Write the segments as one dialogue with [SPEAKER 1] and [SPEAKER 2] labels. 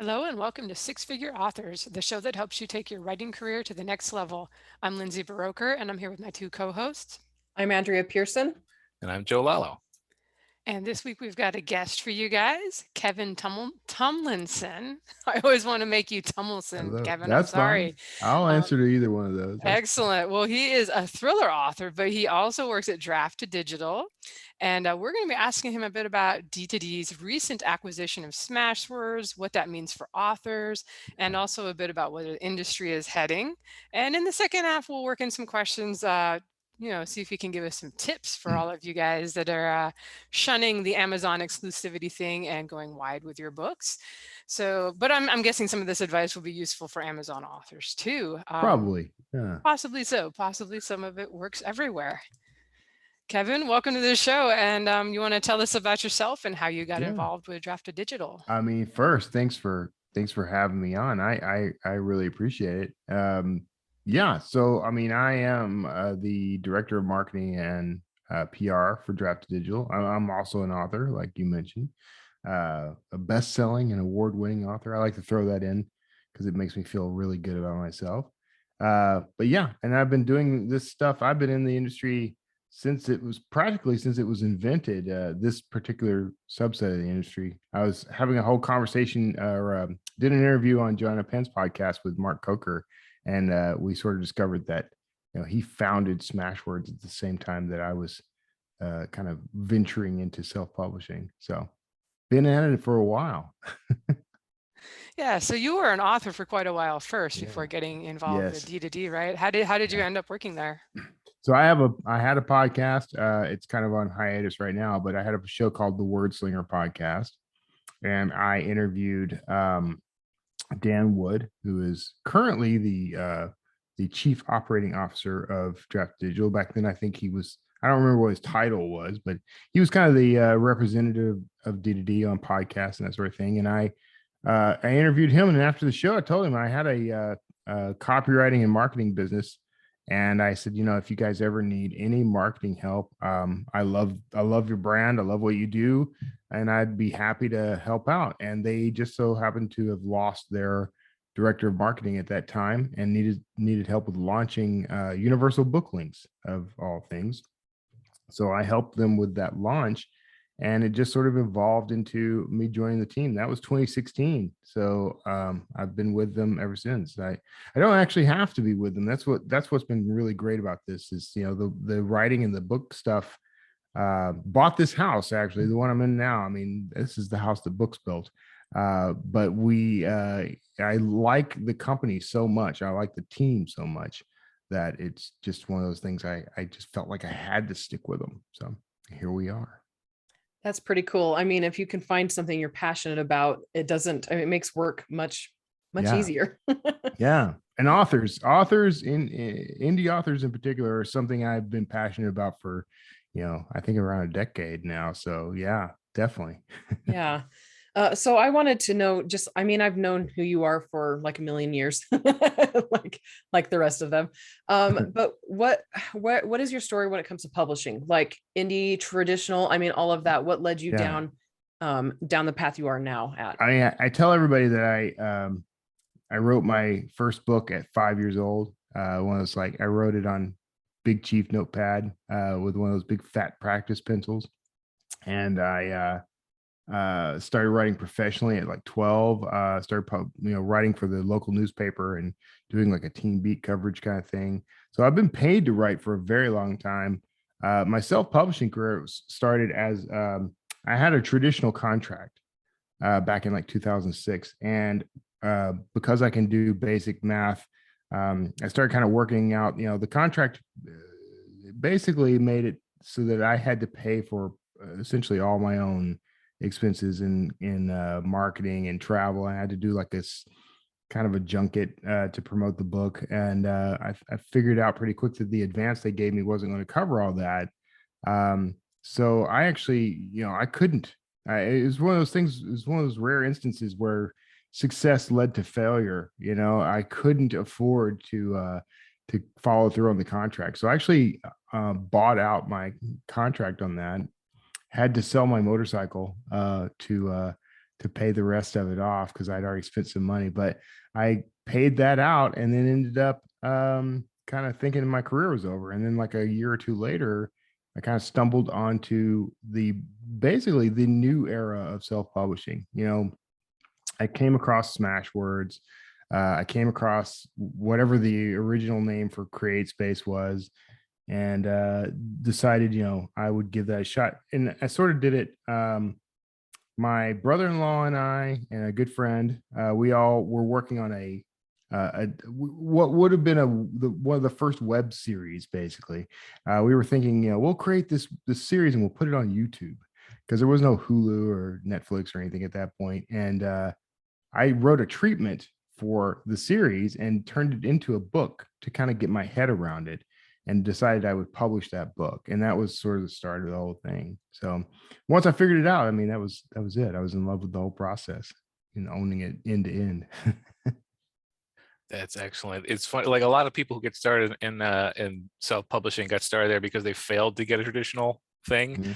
[SPEAKER 1] Hello and welcome to Six Figure Authors, the show that helps you take your writing career to the next level. I'm Lindsay Baroker and I'm here with my two co-hosts.
[SPEAKER 2] I'm Andrea Pearson.
[SPEAKER 3] And I'm Joe Lalo.
[SPEAKER 1] And this week we've got a guest for you guys, Kevin Tumlinson. I always want to make you Tumlinson,
[SPEAKER 4] Hello.
[SPEAKER 1] Kevin. I'm
[SPEAKER 4] That's
[SPEAKER 1] sorry.
[SPEAKER 4] fine. I'll answer to either one of those.
[SPEAKER 1] Excellent. Well, he is a thriller author, but he also works at Draft2Digital. And we're going to be asking him a bit about D2D's recent acquisition of Smashwords, what that means for authors, and also a bit about where the industry is heading. And in the second half, we'll work in some questions, see if he can give us some tips for all of you guys that are shunning the Amazon exclusivity thing and going wide with your books. So, but I'm guessing some of this advice will be useful for Amazon authors too.
[SPEAKER 4] Probably. Yeah.
[SPEAKER 1] Possibly so. Possibly some of it works everywhere. Kevin, welcome to the show. And you want to tell us about yourself and how you got involved with Draft2Digital?
[SPEAKER 4] I mean, first, thanks for having me on. I really appreciate it. So I mean, I am the director of marketing and PR for Draft2Digital. I'm also an author, like you mentioned, a best-selling and award-winning author. I like to throw that in because it makes me feel really good about myself. But yeah, and I've been doing this stuff. I've been in the industry since it was invented, this particular subset of the industry. I was having a whole conversation or did an interview on Joanna Penn's podcast with Mark Coker, and we sort of discovered that he founded Smashwords at the same time that I was kind of venturing into self-publishing. So been at it for a while.
[SPEAKER 1] Yeah, so you were an author for quite a while first before getting involved with D2D, right? How did you end up working there?
[SPEAKER 4] So I had a podcast. It's kind of on hiatus right now, but I had a show called the Wordslinger Podcast, and I interviewed Dan Wood, who is currently the chief operating officer of Draft2Digital. Back then, I think he was. I don't remember what his title was, but he was kind of the representative of D2D on podcasts and that sort of thing. And I interviewed him, and after the show, I told him I had a copywriting and marketing business. And I said, if you guys ever need any marketing help, I love your brand. I love what you do, and I'd be happy to help out. And they just so happened to have lost their director of marketing at that time and needed help with launching universal book links of all things. So I helped them with that launch, and it just sort of evolved into me joining the team. That was 2016. So I've been with them ever since. I don't actually have to be with them. That's what's been really great about this is, the writing and the book stuff. Bought this house, actually, the one I'm in now. I mean, this is the house that books built. But I like the company so much. I like the team so much that it's just one of those things I just felt like I had to stick with them. So here we are.
[SPEAKER 2] That's pretty cool. I mean, if you can find something you're passionate about, it it makes work much easier.
[SPEAKER 4] Yeah. And authors in indie authors in particular are something I've been passionate about for, I think around a decade now. So yeah, definitely.
[SPEAKER 2] Yeah. So I wanted to know I've known who you are for like a million years, like the rest of them. But what is your story when it comes to publishing? Like indie, traditional, I mean, all of that. What led you down the path you are now at?
[SPEAKER 4] I tell everybody that I wrote my first book at 5 years old. I wrote it on Big Chief notepad with one of those big fat practice pencils. And I started writing professionally at like 12. Started writing for the local newspaper and doing like a teen beat coverage kind of thing. So I've been paid to write for a very long time. My self-publishing career started as I had a traditional contract back in like 2006, and because I can do basic math, I started kind of working out. The contract basically made it so that I had to pay for essentially all my own expenses in marketing and travel. I had to do like this kind of a junket to promote the book, and I figured out pretty quick that the advance they gave me wasn't going to cover all that. So I actually, I couldn't. It was one of those things. It was one of those rare instances where success led to failure. I couldn't afford to follow through on the contract. So I actually bought out my contract on that. Had to sell my motorcycle to to pay the rest of it off because I'd already spent some money. But I paid that out and then ended up kind of thinking my career was over. And then like a year or two later, I kind of stumbled onto basically the new era of self-publishing. I came across Smashwords. I came across whatever the original name for CreateSpace was, and decided, I would give that a shot. And I sort of did it. My brother-in-law and I and a good friend, we all were working on what would have been one of the first web series. Basically, we were thinking, we'll create this series and we'll put it on YouTube because there was no Hulu or Netflix or anything at that point. And I wrote a treatment for the series and turned it into a book to kind of get my head around it, and decided I would publish that book. And that was sort of the start of the whole thing. So once I figured it out, I mean, that was it. I was in love with the whole process and owning it end to end.
[SPEAKER 3] That's excellent. It's funny, like a lot of people who get started in self-publishing got started there because they failed to get a traditional thing.
[SPEAKER 4] Mhm.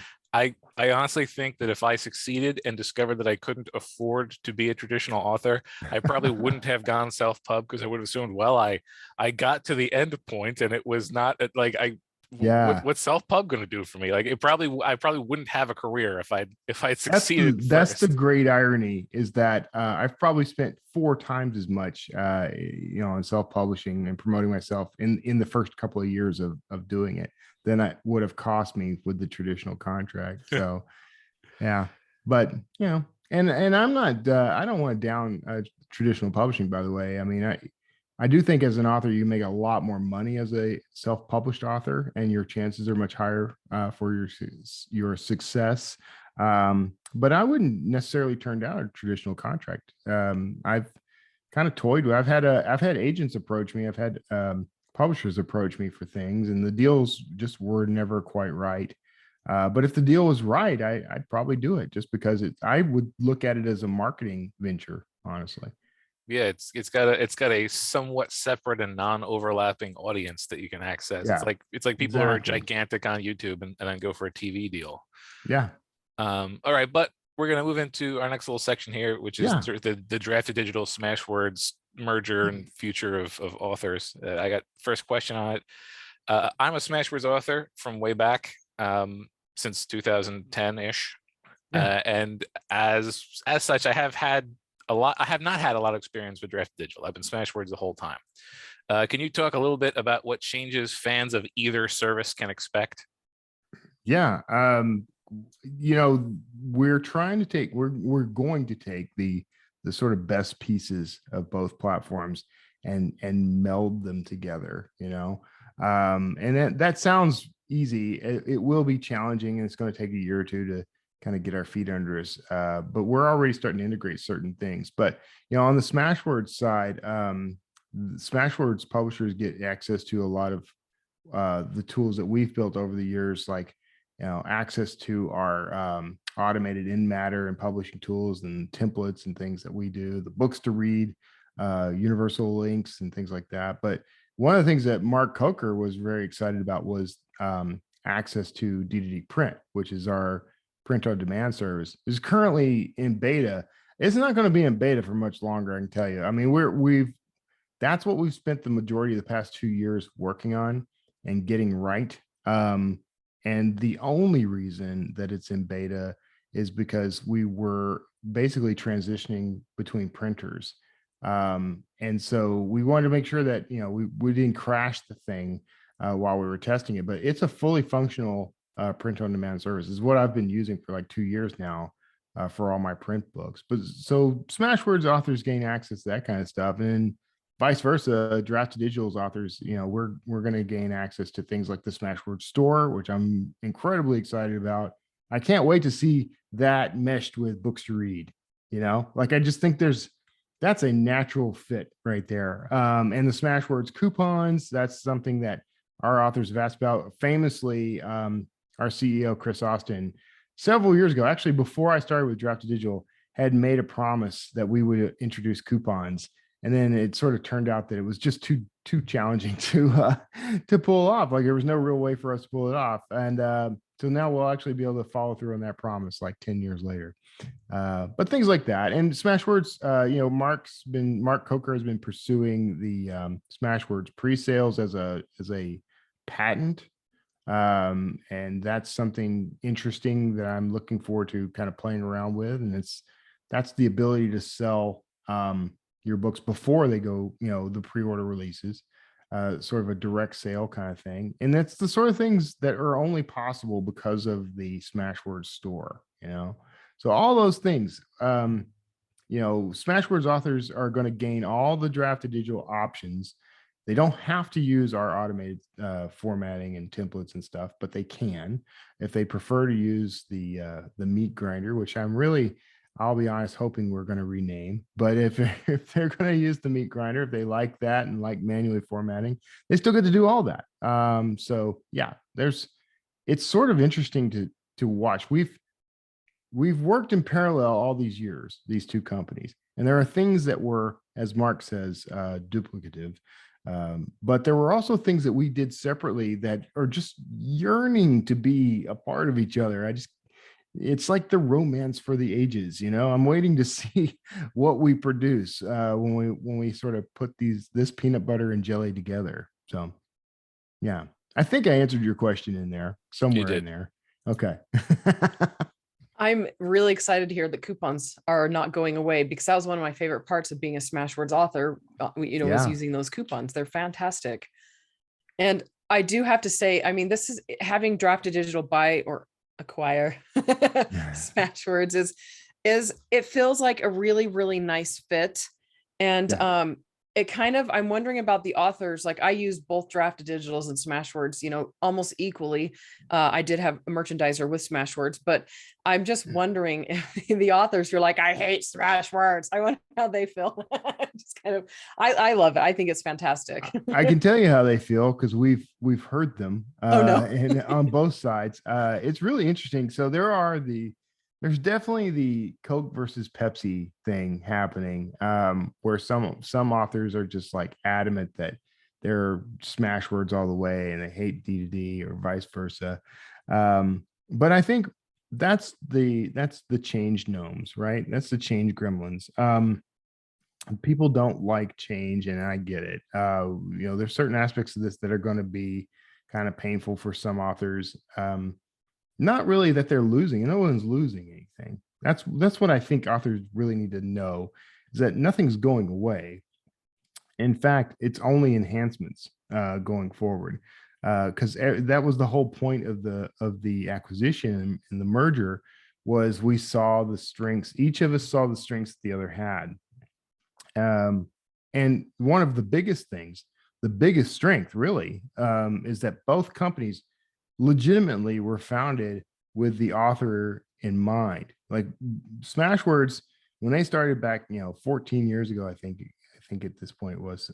[SPEAKER 3] I honestly think that if I succeeded and discovered that I couldn't afford to be a traditional author, I probably wouldn't have gone self-pub, because I would have assumed, well, I got to the end point and it was not like
[SPEAKER 4] Yeah.
[SPEAKER 3] what's self-pub going to do for me? Like I probably wouldn't have a career if I'd succeeded.
[SPEAKER 4] That's the great irony, is that I've probably spent 4 times as much in self-publishing and promoting myself in the first couple of years of doing it than it would have cost me with the traditional contract. So yeah, but and I'm not I don't want to down traditional publishing, by the way. I mean, I do think as an author, you make a lot more money as a self-published author, and your chances are much higher for your success. But I wouldn't necessarily turn down a traditional contract. I've kind of toyed with. I've had agents approach me. I've had publishers approach me for things, and the deals just were never quite right. But if the deal was right, I'd probably do it, just because I would look at it as a marketing venture, honestly.
[SPEAKER 3] Yeah, it's got a somewhat separate and non-overlapping audience that you can access.
[SPEAKER 4] Yeah,
[SPEAKER 3] It's like people who are
[SPEAKER 4] exactly.
[SPEAKER 3] gigantic on YouTube and then go for a TV deal.
[SPEAKER 4] Yeah.
[SPEAKER 3] All right, but we're gonna move into our next little section here, which is
[SPEAKER 4] Yeah.
[SPEAKER 3] sort of the Draft2Digital Smashwords merger and future of authors. I got first question on it. I'm a Smashwords author from way back, since 2010-ish.
[SPEAKER 4] Yeah.
[SPEAKER 3] And as such, I have not had a lot of experience with Draft2Digital. I've been Smashwords the whole time. Can you talk a little bit about what changes fans of either service can expect?
[SPEAKER 4] Yeah. We're going to take the sort of best pieces of both platforms and meld them together, and that sounds easy. It will be challenging, and it's going to take a year or two to kind of get our feet under us. But we're already starting to integrate certain things. But on the Smashwords side, Smashwords publishers get access to a lot of the tools that we've built over the years, like access to our automated in matter and publishing tools and templates and things that we do, the books to read, universal links and things like that. But one of the things that Mark Coker was very excited about was access to D2D Print, which is our print on demand service. Is currently in beta. It's not going to be in beta for much longer, I can tell you. I mean, that's what we've spent the majority of the past 2 years working on and getting right. And the only reason that it's in beta is because we were basically transitioning between printers. And so we wanted to make sure that, we didn't crash the thing while we were testing it, but it's a fully functional print on demand service. Is what I've been using for like 2 years now for all my print books. But so Smashwords authors gain access to that kind of stuff, and vice versa. Draft2Digital's authors, we're going to gain access to things like the Smashwords store, which I'm incredibly excited about. I can't wait to see that meshed with books to read. Like I just think that's a natural fit right there. And the Smashwords coupons, that's something that our authors have asked about. Famously, our CEO, Chris Austin, several years ago, actually before I started with Draft2Digital, had made a promise that we would introduce coupons. And then it sort of turned out that it was just too challenging to pull off. Like there was no real way for us to pull it off. And so now we'll actually be able to follow through on that promise like 10 years later. But things like that. And Smashwords, Mark Coker has been pursuing the Smashwords pre-sales as a patent. And that's something interesting that I'm looking forward to kind of playing around with. And that's the ability to sell your books before they go, the pre-order releases, sort of a direct sale kind of thing. And that's the sort of things that are only possible because of the Smashwords store, So all those things, Smashwords authors are going to gain all the Draft2Digital options. They don't have to use our automated formatting and templates and stuff, but they can if they prefer to use the meat grinder, which I'll be honest, hoping we're going to rename. But if they're going to use the meat grinder, if they like that and like manually formatting, they still get to do all that. So yeah, it's sort of interesting to watch. We've worked in parallel all these years, these two companies, and there are things that were, as Mark says, duplicative. But there were also things that we did separately that are just yearning to be a part of each other. It's like the romance for the ages, I'm waiting to see what we produce when we sort of put this peanut butter and jelly together. So yeah, I think I answered your question in there, somewhere in there. Okay.
[SPEAKER 2] I'm really excited to hear that coupons are not going away, because that was one of my favorite parts of being a Smashwords author, was using those coupons. They're fantastic. And I do have to say, this is having Draft2Digital buy or acquire Smashwords is it feels like a really, really nice fit. And it kind of, I'm wondering about the authors. Like, I use both Draft2Digitals and Smashwords, almost equally. I did have a merchandiser with Smashwords, but I'm just wondering if the authors, you're like, I hate Smashwords. I wonder how they feel. Just kind of, I love it. I think it's fantastic.
[SPEAKER 4] I can tell you how they feel, because we've heard them and on both sides. It's really interesting. So there's definitely the Coke versus Pepsi thing happening, where some authors are just like adamant that they're Smashwords all the way and they hate D2D, or vice versa. But I think that's the change gnomes, right? That's the change gremlins. People don't like change, and I get it. There's certain aspects of this that are going to be kind of painful for some authors. Not really that they're losing. No one's losing anything. That's what I think authors really need to know, is that nothing's going away. In fact, it's only enhancements going forward, because that was the whole point of the acquisition and the merger, was we saw the strengths. Each of us saw the strengths the other had. And one of the biggest things, the biggest strength really, is that both companies legitimately were founded with the author in mind. Like Smashwords, when they started back, 14 years ago, I think at this point was,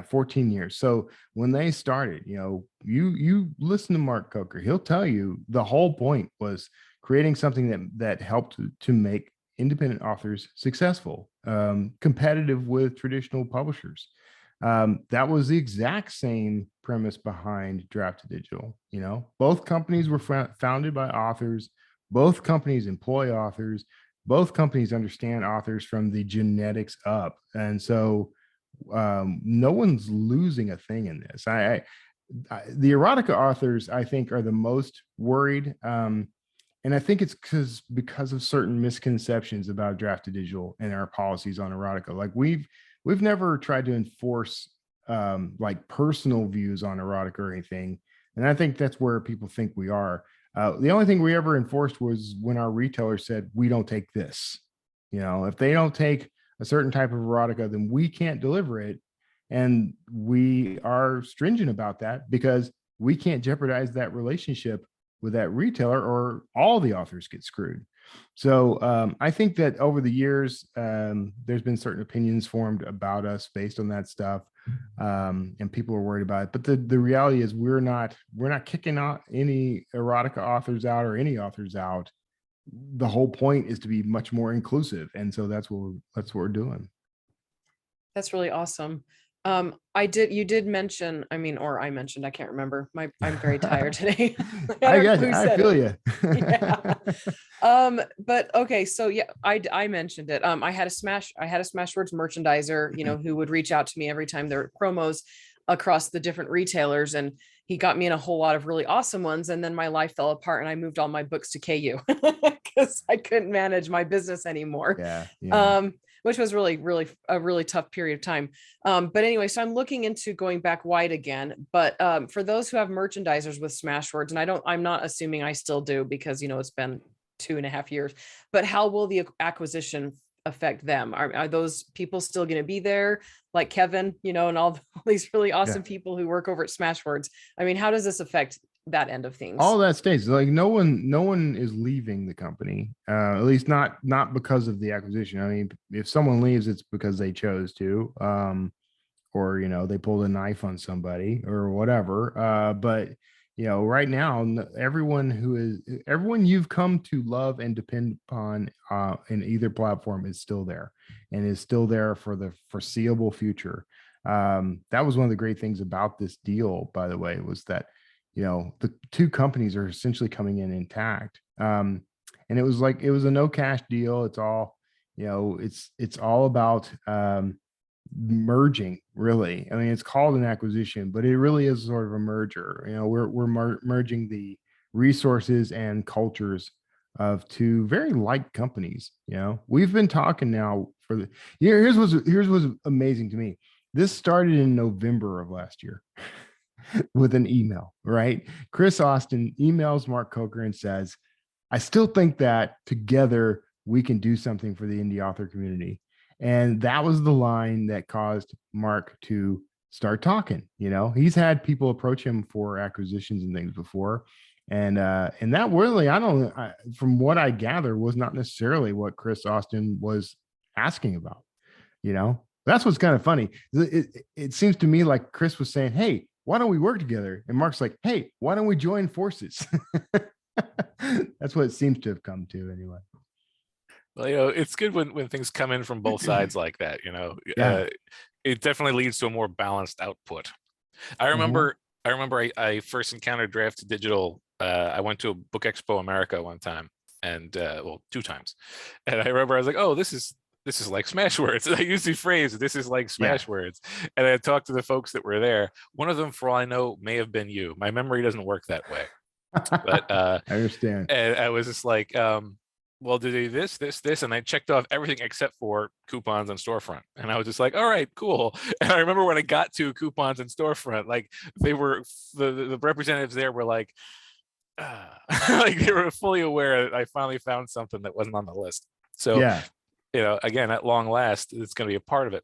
[SPEAKER 4] 14 years. So when they started, you listen to Mark Coker, he'll tell you the whole point was creating something that helped to make independent authors successful, competitive with traditional publishers. That was the exact same premise behind Draft2Digital. Both companies were founded by authors. Both companies employ authors. Both companies understand authors from the genetics up. And so no one's losing a thing in this. The erotica authors, I think, are the most worried. And I think it's because of certain misconceptions about Draft2Digital and our policies on erotica. Like we've never tried to enforce like personal views on erotica or anything. And I think that's where people think we are. The only thing we ever enforced was when our retailer said, we don't take this. If they don't take a certain type of erotica, then we can't deliver it. And we are stringent about that, because we can't jeopardize that relationship with that retailer, or all the authors get screwed. So I think that over the years, there's been certain opinions formed about us based on that stuff, and people are worried about it. But the reality is, we're not kicking out any erotica authors out, or any authors out. The whole point is to be much more inclusive, and so that's what we're doing.
[SPEAKER 2] That's really awesome. You did mention, I mean, or I mentioned, I can't remember. I'm very tired today.
[SPEAKER 4] I
[SPEAKER 2] don't know
[SPEAKER 4] got you.
[SPEAKER 2] who
[SPEAKER 4] I
[SPEAKER 2] said
[SPEAKER 4] feel
[SPEAKER 2] it.
[SPEAKER 4] you.
[SPEAKER 2] Yeah. But okay, so yeah, I mentioned it. I had a Smashwords merchandiser, who would reach out to me every time there were promos across the different retailers, and he got me in a whole lot of really awesome ones. And then my life fell apart and I moved all my books to KU because I couldn't manage my business anymore.
[SPEAKER 4] Yeah. Yeah.
[SPEAKER 2] Which was really, really a really tough period of time. But anyway, so I'm looking into going back wide again. But for those who have merchandisers with Smashwords, and I'm not assuming I still do because, it's been 2.5 years, but how will the acquisition affect them? Are those people still going to be there? Like Kevin, and all these really awesome people who work over at Smashwords. I mean, how does this affect that end of things?
[SPEAKER 4] All that stays. Like no one is leaving the company, at least not because of the acquisition. I mean, if someone leaves, it's because they chose to, or they pulled a knife on somebody or whatever. But right now, everyone you've come to love and depend upon in either platform is still there, and is still there for the foreseeable future. That was one of the great things about this deal, by the way, was that the two companies are essentially coming in intact. And it was a no cash deal. It's all, it's all about merging, really. I mean, it's called an acquisition, but it really is sort of a merger. We're merging the resources and cultures of two very like companies. We've been talking now for the year. Here's what's amazing to me. This started in November of last year. With an email, right? Chris Austin emails Mark Coker and says, I still think that together we can do something for the indie author community. And that was the line that caused Mark to start talking. He's had people approach him for acquisitions and things before. And that really, from what I gather, was not necessarily what Chris Austin was asking about. That's what's kind of funny. It seems to me like Chris was saying, hey, why don't we work together? And Mark's like, hey, why don't we join forces? That's what it seems to have come to anyway.
[SPEAKER 3] Well, it's good when things come in from both sides like that,
[SPEAKER 4] Yeah.
[SPEAKER 3] It definitely leads to a more balanced output. I remember I first encountered Draft2Digital. I went to a Book Expo America one time, and well, 2 times. And I remember I was like, oh, this is like Smashwords. I use the phrase, this is like Smashwords. Yeah. And I talked to the folks that were there. One of them, for all I know, may have been you. My memory doesn't work that way. But
[SPEAKER 4] I understand.
[SPEAKER 3] And I was just like, well, did they this? And I checked off everything except for coupons and storefront. And I was just like, all right, cool. And I remember when I got to coupons and storefront, like they were, the representatives there were like, like they were fully aware that I finally found something that wasn't on the list. So yeah. Again, at long last, it's going to be a part of it.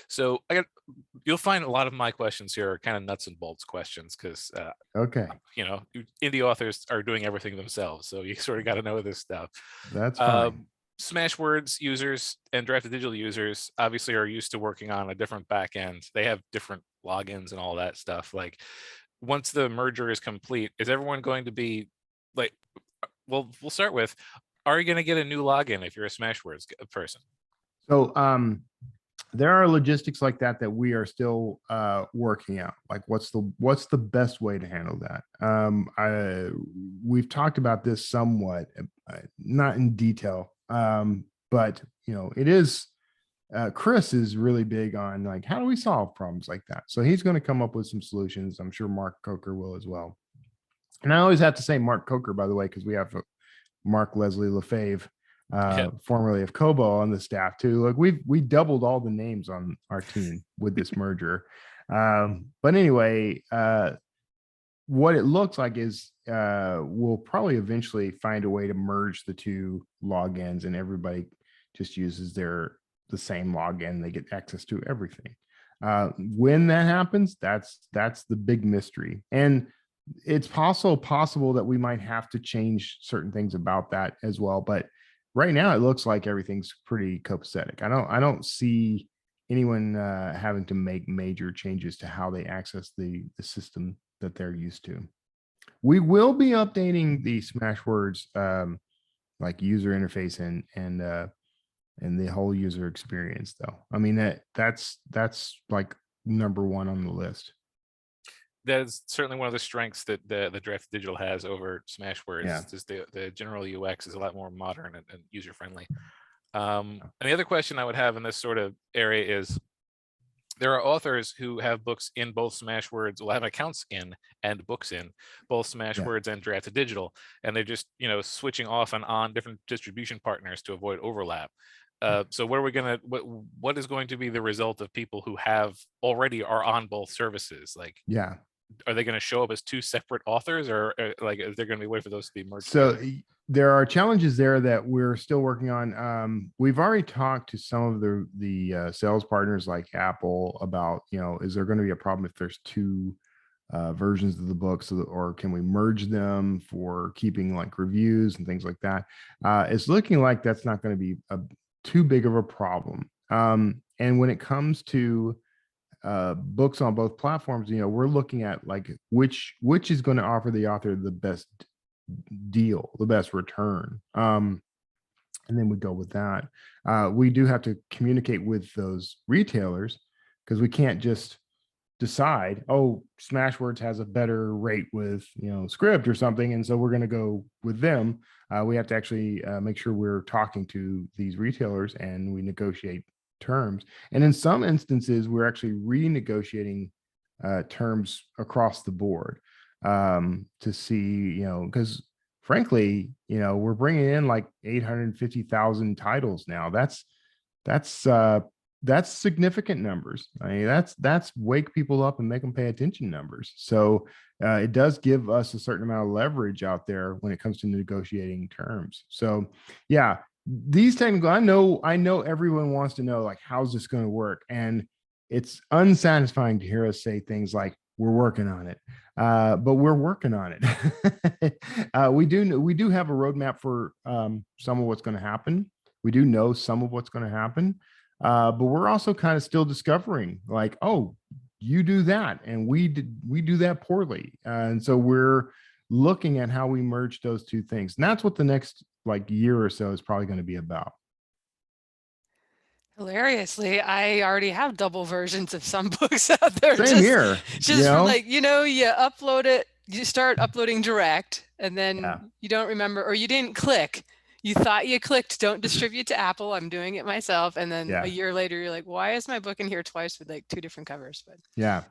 [SPEAKER 3] So you'll find a lot of my questions here are kind of nuts and bolts questions because,
[SPEAKER 4] okay,
[SPEAKER 3] indie authors are doing everything themselves. So you sort of got to know this stuff.
[SPEAKER 4] That's fine.
[SPEAKER 3] Smashwords users and Draft2Digital users obviously are used to working on a different backend. They have different logins and all that stuff. Like once the merger is complete, is everyone going to be like, well, we'll start with, are you going to get a new login if you're a Smashwords person?
[SPEAKER 4] So there are logistics like that we are still working out. Like what's the best way to handle that? We've talked about this somewhat, not in detail, but it is. Chris is really big on like, how do we solve problems like that? So he's going to come up with some solutions. I'm sure Mark Coker will as well. And I always have to say Mark Coker, by the way, because we have Mark Leslie Lefebvre, formerly of Kobo, on the staff too. Like we doubled all the names on our team with this merger. But anyway, what it looks like is we'll probably eventually find a way to merge the two logins, and everybody just uses the same login. They get access to everything. When that happens, that's the big mystery. And it's possible that we might have to change certain things about that as well. But right now it looks like everything's pretty copacetic. I don't see anyone having to make major changes to how they access the system that they're used to. We will be updating the Smashwords like user interface and and the whole user experience, though. I mean, that's like number one on the list.
[SPEAKER 3] That's certainly one of the strengths that the Draft2Digital has over Smashwords.
[SPEAKER 4] Yeah.
[SPEAKER 3] Just the general UX is a lot more modern and user friendly. And the other question I would have in this sort of area is, there are authors who have books in both Smashwords, will have accounts in and books in both Smashwords and Draft2Digital, and they're just, you know, switching off and on different distribution partners to avoid overlap. So what are we gonna, what is going to be the result of people who have already are on both services? Like,
[SPEAKER 4] Yeah.
[SPEAKER 3] are they going to show up as two separate authors, or like, is there going to be a way for those to be merged
[SPEAKER 4] So
[SPEAKER 3] together?
[SPEAKER 4] there are challenges there that we're still working on. We've already talked to some of the sales partners like Apple about, you know, is there going to be a problem if there's two versions of the book, or can we merge them for keeping like reviews and things like that? It's looking like that's not going to be too big of a problem. And when it comes to books on both platforms, you know, we're looking at like which is going to offer the author the best deal, the best return. And then we go with that. We do have to communicate with those retailers, because we can't just decide, oh, Smashwords has a better rate with, you know, Script or something, and so we're going to go with them. We have to actually make sure we're talking to these retailers and we negotiate terms. And in some instances, we're actually renegotiating terms across the board to see, you know, because frankly, you know, we're bringing in like 850,000 titles now. That's significant numbers. I mean, that's wake people up and make them pay attention numbers. So it does give us a certain amount of leverage out there when it comes to negotiating terms. So yeah, these technical, I know everyone wants to know, like, how's this going to work? And it's unsatisfying to hear us say things like, we're working on it, but we're working on it. We do have a roadmap for some of what's going to happen. We do know some of what's going to happen, but we're also kind of still discovering, like, oh, you do that, and we do that poorly, and so we're looking at how we merge those two things. And that's what the next like year or so is probably going to be about.
[SPEAKER 1] Hilariously, I already have double versions of some books out there.
[SPEAKER 4] Same here.
[SPEAKER 1] Just for like, you know, you upload it, you start uploading direct, and then you don't remember, or you didn't click. You thought you clicked, don't distribute to Apple. I'm doing it myself. And then a year later, you're like, why is my book in here twice with like 2 different covers? But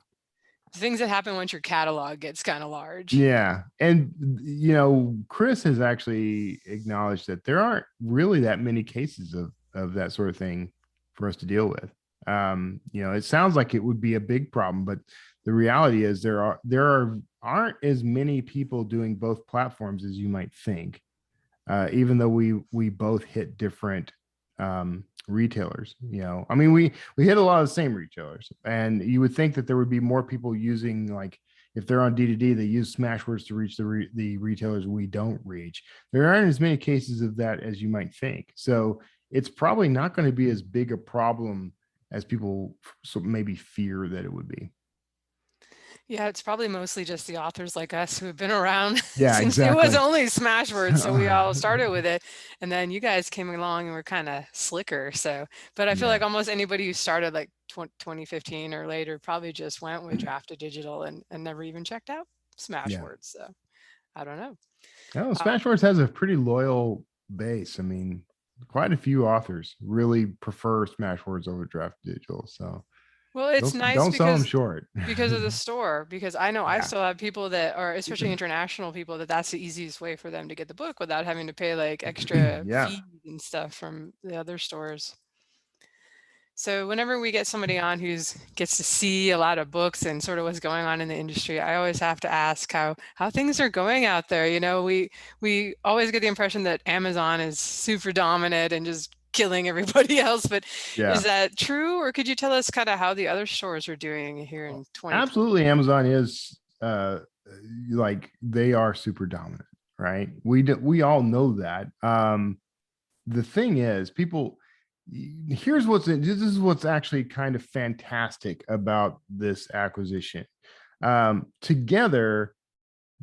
[SPEAKER 1] things that happen once your catalog gets kind of large.
[SPEAKER 4] Yeah. And, you know, Chris has actually acknowledged that there aren't really that many cases of that sort of thing for us to deal with. You know, it sounds like it would be a big problem, but the reality is there aren't as many people doing both platforms as you might think, even though we both hit different retailers. You know, I mean, we hit a lot of the same retailers, and you would think that there would be more people using, like, if they're on D2D, they use Smashwords to reach the retailers we don't reach. There aren't as many cases of that as you might think. So it's probably not going to be as big a problem as people maybe fear that it would be.
[SPEAKER 1] Yeah, it's probably mostly just the authors like us who have been around
[SPEAKER 4] since exactly.
[SPEAKER 1] It was only Smashwords, so we all started with it, and then you guys came along and were kind of slicker. So, but I feel like almost anybody who started like 2015 or later probably just went with Draft2Digital and never even checked out Smashwords. So, I don't know.
[SPEAKER 4] Oh, Smashwords has a pretty loyal base. I mean, quite a few authors really prefer Smashwords over Draft2Digital. So.
[SPEAKER 1] Well, it's nice
[SPEAKER 4] don't sell them short
[SPEAKER 1] because of the store, because I know I still have people that are, especially international people, that's the easiest way for them to get the book without having to pay like extra fees and stuff from the other stores. So whenever we get somebody on who gets to see a lot of books and sort of what's going on in the industry, I always have to ask how things are going out there. You know, we always get the impression that Amazon is super dominant and just killing everybody else, but is that true, or could you tell us kind of how the other stores are doing here in 2020?
[SPEAKER 4] Absolutely, Amazon is like, they are super dominant, right? We all know that. The thing is, people, this is what's actually kind of fantastic about this acquisition. Together,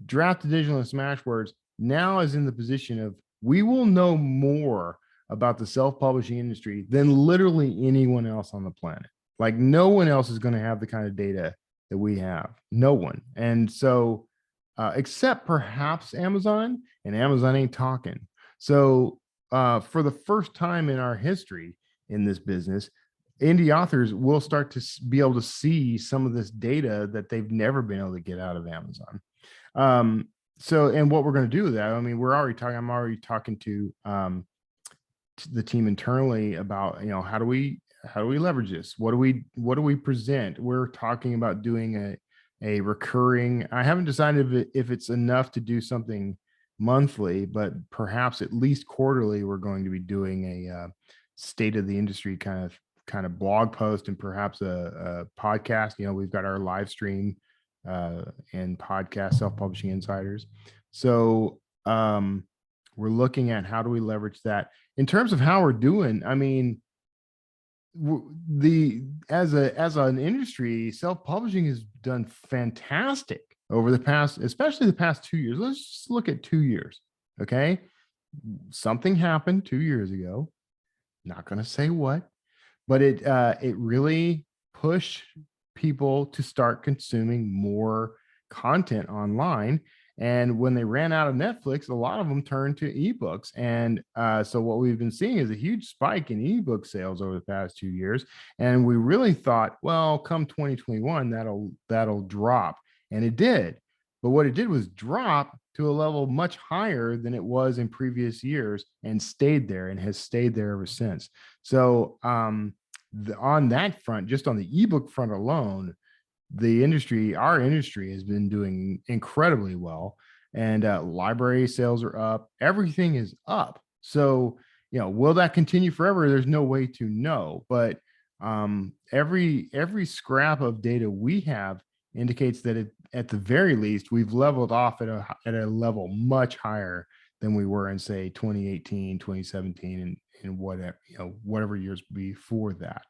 [SPEAKER 4] Draft2Digital and Smashwords now is in the position of, we will know more about the self-publishing industry than literally anyone else on the planet. Like no one else is going to have the kind of data that we have. No one. And so, except perhaps Amazon, and Amazon ain't talking. So for the first time in our history in this business, indie authors will start to be able to see some of this data that they've never been able to get out of Amazon. So, and what we're going to do with that, I mean, I'm already talking to the team internally about, you know, how do we leverage this? What do we present? We're talking about doing a recurring, I haven't decided if it's enough to do something monthly, but perhaps at least quarterly, we're going to be doing a state of the industry kind of blog post and perhaps a podcast. You know, we've got our live stream and podcast Self-Publishing Insiders. So we're looking at how do we leverage that in terms of how we're doing. I mean, as an industry, self-publishing has done fantastic over the past, especially the past 2 years. Let's just look at 2 years. Okay. Something happened 2 years ago. Not going to say what, but it really pushed people to start consuming more content online. And when they ran out of Netflix, a lot of them turned to ebooks. And so what we've been seeing is a huge spike in ebook sales over the past 2 years. And we really thought, well, come 2021, that'll drop. And it did. But what it did was drop to a level much higher than it was in previous years and stayed there and has stayed there ever since. So on that front, just on the ebook front alone, our industry has been doing incredibly well, and library sales are up. Everything is up. So, you know, will that continue forever? There's no way to know, but every scrap of data we have indicates that at the very least, we've leveled off at a level much higher than we were in, say, 2018, 2017, and whatever, you know, whatever years before that.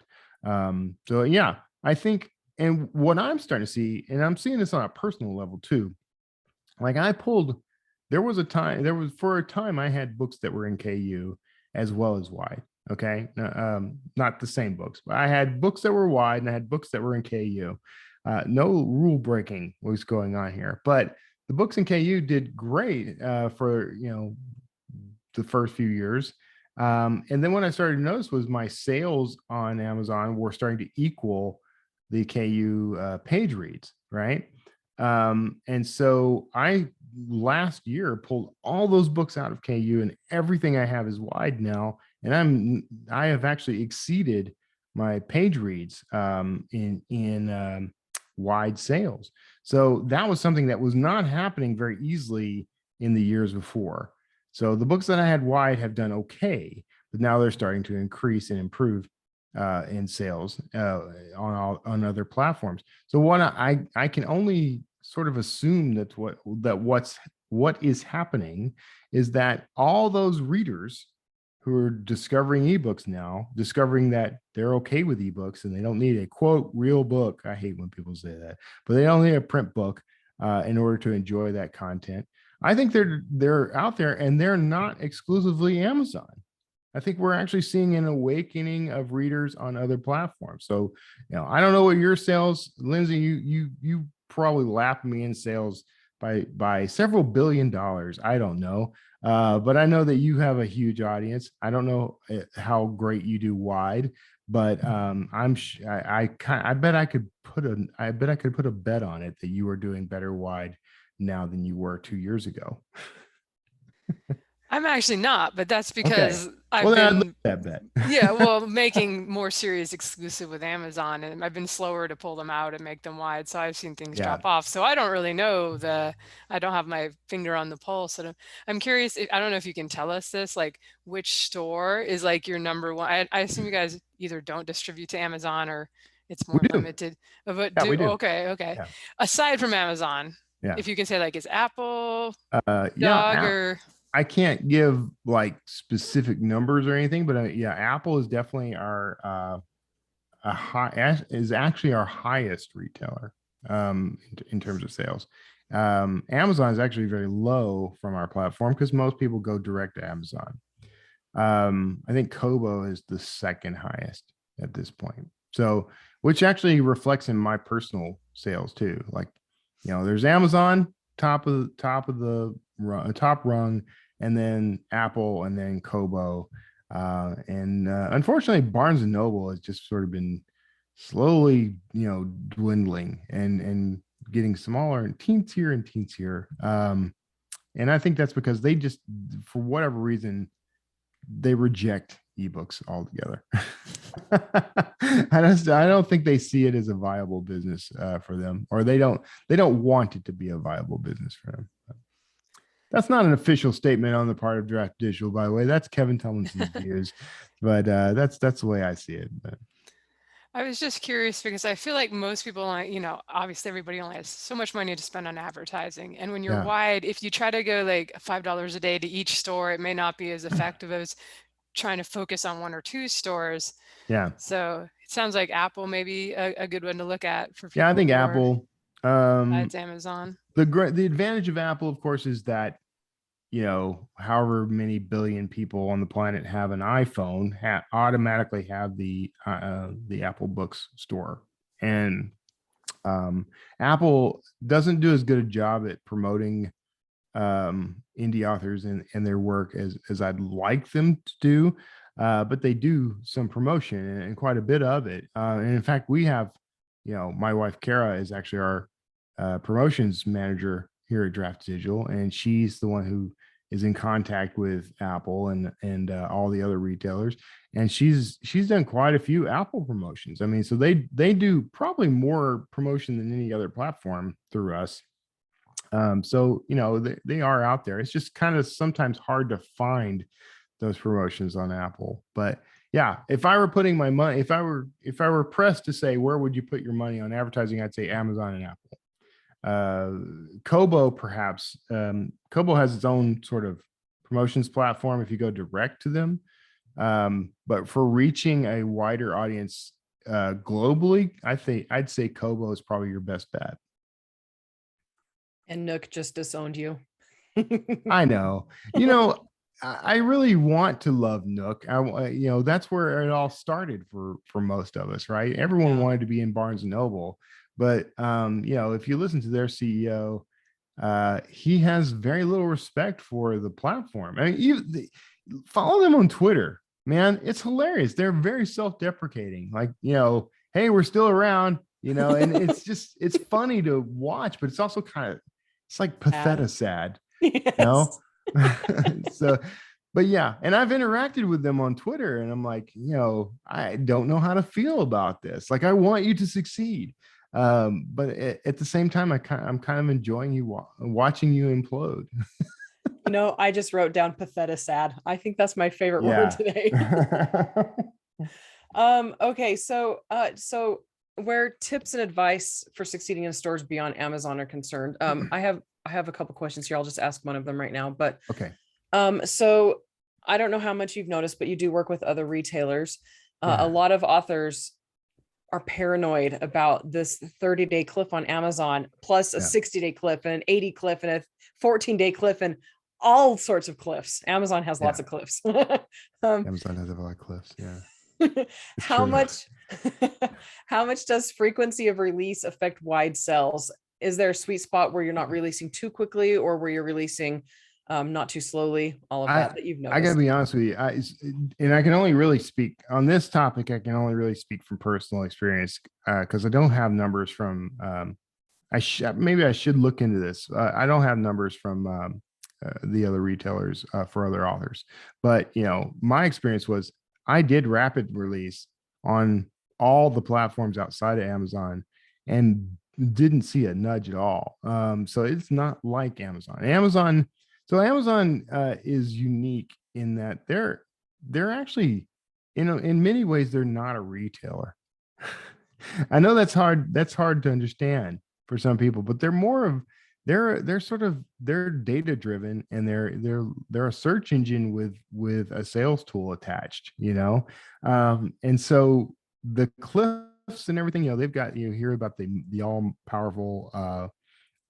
[SPEAKER 4] So yeah, I think. And what I'm starting to see, and I'm seeing this on a personal level too, like for a time I had books that were in KU as well as wide. Okay. Not the same books, but I had books that were wide and I had books that were in KU. No rule breaking was going on here, but the books in KU did great for, you know, the first few years. And then what I started to notice was my sales on Amazon were starting to equal the KU page reads, right? And so I last year pulled all those books out of KU, and everything I have is wide now, and I have actually exceeded my page reads in wide sales. So that was something that was not happening very easily in the years before. So the books that I had wide have done okay, but now they're starting to increase and improve in sales on other platforms. So what I can only sort of assume that what is happening is that all those readers who are discovering ebooks now, discovering that they're okay with ebooks and they don't need a quote real book. I hate when people say that, but they don't need a print book in order to enjoy that content. I think they're out there, and they're not exclusively Amazon. I think we're actually seeing an awakening of readers on other platforms. So, you know, I don't know what your sales, Lindsay, you probably lap me in sales by several $1 billion. I don't know, but I know that you have a huge audience. I don't know how great you do wide, but I bet I could put a bet on it that you are doing better wide now than you were 2 years ago.
[SPEAKER 1] I'm actually not, but that's because I've
[SPEAKER 4] been that bet.
[SPEAKER 1] making more series exclusive with Amazon, and I've been slower to pull them out and make them wide. So I've seen things drop off. So I don't really know I don't have my finger on the pulse. And I'm curious, I don't know if you can tell us this, like which store is like your number one. I assume you guys either don't distribute to Amazon or it's more limited. But
[SPEAKER 4] we do.
[SPEAKER 1] Okay. Yeah. Aside from Amazon, if you can say like, is Apple, Dog, or...
[SPEAKER 4] I can't give like specific numbers or anything, but Apple is definitely actually our highest retailer in terms of sales. Amazon is actually very low from our platform because most people go direct to Amazon. I think Kobo is the second highest at this point. So, which actually reflects in my personal sales too. Like, there's Amazon top of the top rung, and then Apple, and then Kobo. And unfortunately, Barnes and Noble has just sort of been slowly, dwindling and getting smaller and teenier and teenier. And I think that's because they just, for whatever reason, they reject ebooks altogether. I don't think they see it as a viable business for them, or they don't want it to be a viable business for them. That's not an official statement on the part of Draft Digital, by the way. That's Kevin Tomlinson's views, but that's the way I see it. But
[SPEAKER 1] I was just curious because I feel like most people, obviously everybody only has so much money to spend on advertising. And when you're
[SPEAKER 4] yeah,
[SPEAKER 1] wide, if you try to go like $5 a day to each store, it may not be as effective as trying to focus on one or two stores.
[SPEAKER 4] yeah,
[SPEAKER 1] So it sounds like Apple may be a good one to look at for
[SPEAKER 4] yeah. I
[SPEAKER 1] people
[SPEAKER 4] think
[SPEAKER 1] who are
[SPEAKER 4] Apple.
[SPEAKER 1] besides Amazon.
[SPEAKER 4] The advantage of Apple, of course, is that however many billion people on the planet have an iPhone, automatically have the Apple Books store. And Apple doesn't do as good a job at promoting indie authors and their work as I'd like them to do, but they do some promotion and quite a bit of it. And in fact, we have, my wife Kara is actually our promotions manager here at Draft Digital, and she's the one who is in contact with Apple and all the other retailers, and she's done quite a few Apple promotions. I mean, so they do probably more promotion than any other platform through us. So they are out there. It's just kind of sometimes hard to find those promotions on Apple. But yeah, if I were putting my money, if I were pressed to say where would you put your money on advertising, I'd say Amazon and Apple. Kobo, perhaps. Kobo has its own sort of promotions platform if you go direct to them. But for reaching a wider audience globally, I'd say Kobo is probably your best bet.
[SPEAKER 2] And Nook just disowned you.
[SPEAKER 4] I know. I really want to love Nook. That's where it all started for most of us, right? Everyone wanted to be in Barnes and Noble. But if you listen to their CEO, he has very little respect for the platform. I mean, follow them on Twitter, man. It's hilarious. They're very self-deprecating. Like, hey, we're still around, and it's funny to watch, but it's also it's like pathetic sad.
[SPEAKER 2] Yes.
[SPEAKER 4] So, but yeah, and I've interacted with them on Twitter, and I'm like, I don't know how to feel about this. Like, I want you to succeed. But at the same time, I'm kind of enjoying watching you implode.
[SPEAKER 2] I just wrote down pathetic sad. I think that's my favorite word today. Okay, so where tips and advice for succeeding in stores beyond Amazon are concerned, I have a couple questions here. I'll just ask one of them right now. But
[SPEAKER 4] okay.
[SPEAKER 2] So I don't know how much you've noticed, but you do work with other retailers. A lot of authors are paranoid about this 30-day cliff on Amazon, plus a 60-day cliff and an 80 cliff and a 14-day cliff and all sorts of cliffs. Amazon has lots of cliffs.
[SPEAKER 4] Amazon has a lot of cliffs. Yeah.
[SPEAKER 2] How much does frequency of release affect wide sales? Is there a sweet spot where you're not releasing too quickly, or where you're releasing not too slowly? All of that you've noticed.
[SPEAKER 4] I gotta be honest with you, and I can only really speak on this topic. I can only really speak from personal experience because I don't have numbers from. Maybe I should look into this. I don't have numbers from the other retailers for other authors, but my experience was I did rapid release on all the platforms outside of Amazon, and didn't see a nudge at all. So it's not like Amazon. Amazon is unique in that they're actually, in many ways, they're not a retailer. I know that's hard to understand for some people, but they're more of they're data driven, and they're a search engine with a sales tool attached, and so the cliffs and everything, they've got, hear about the all powerful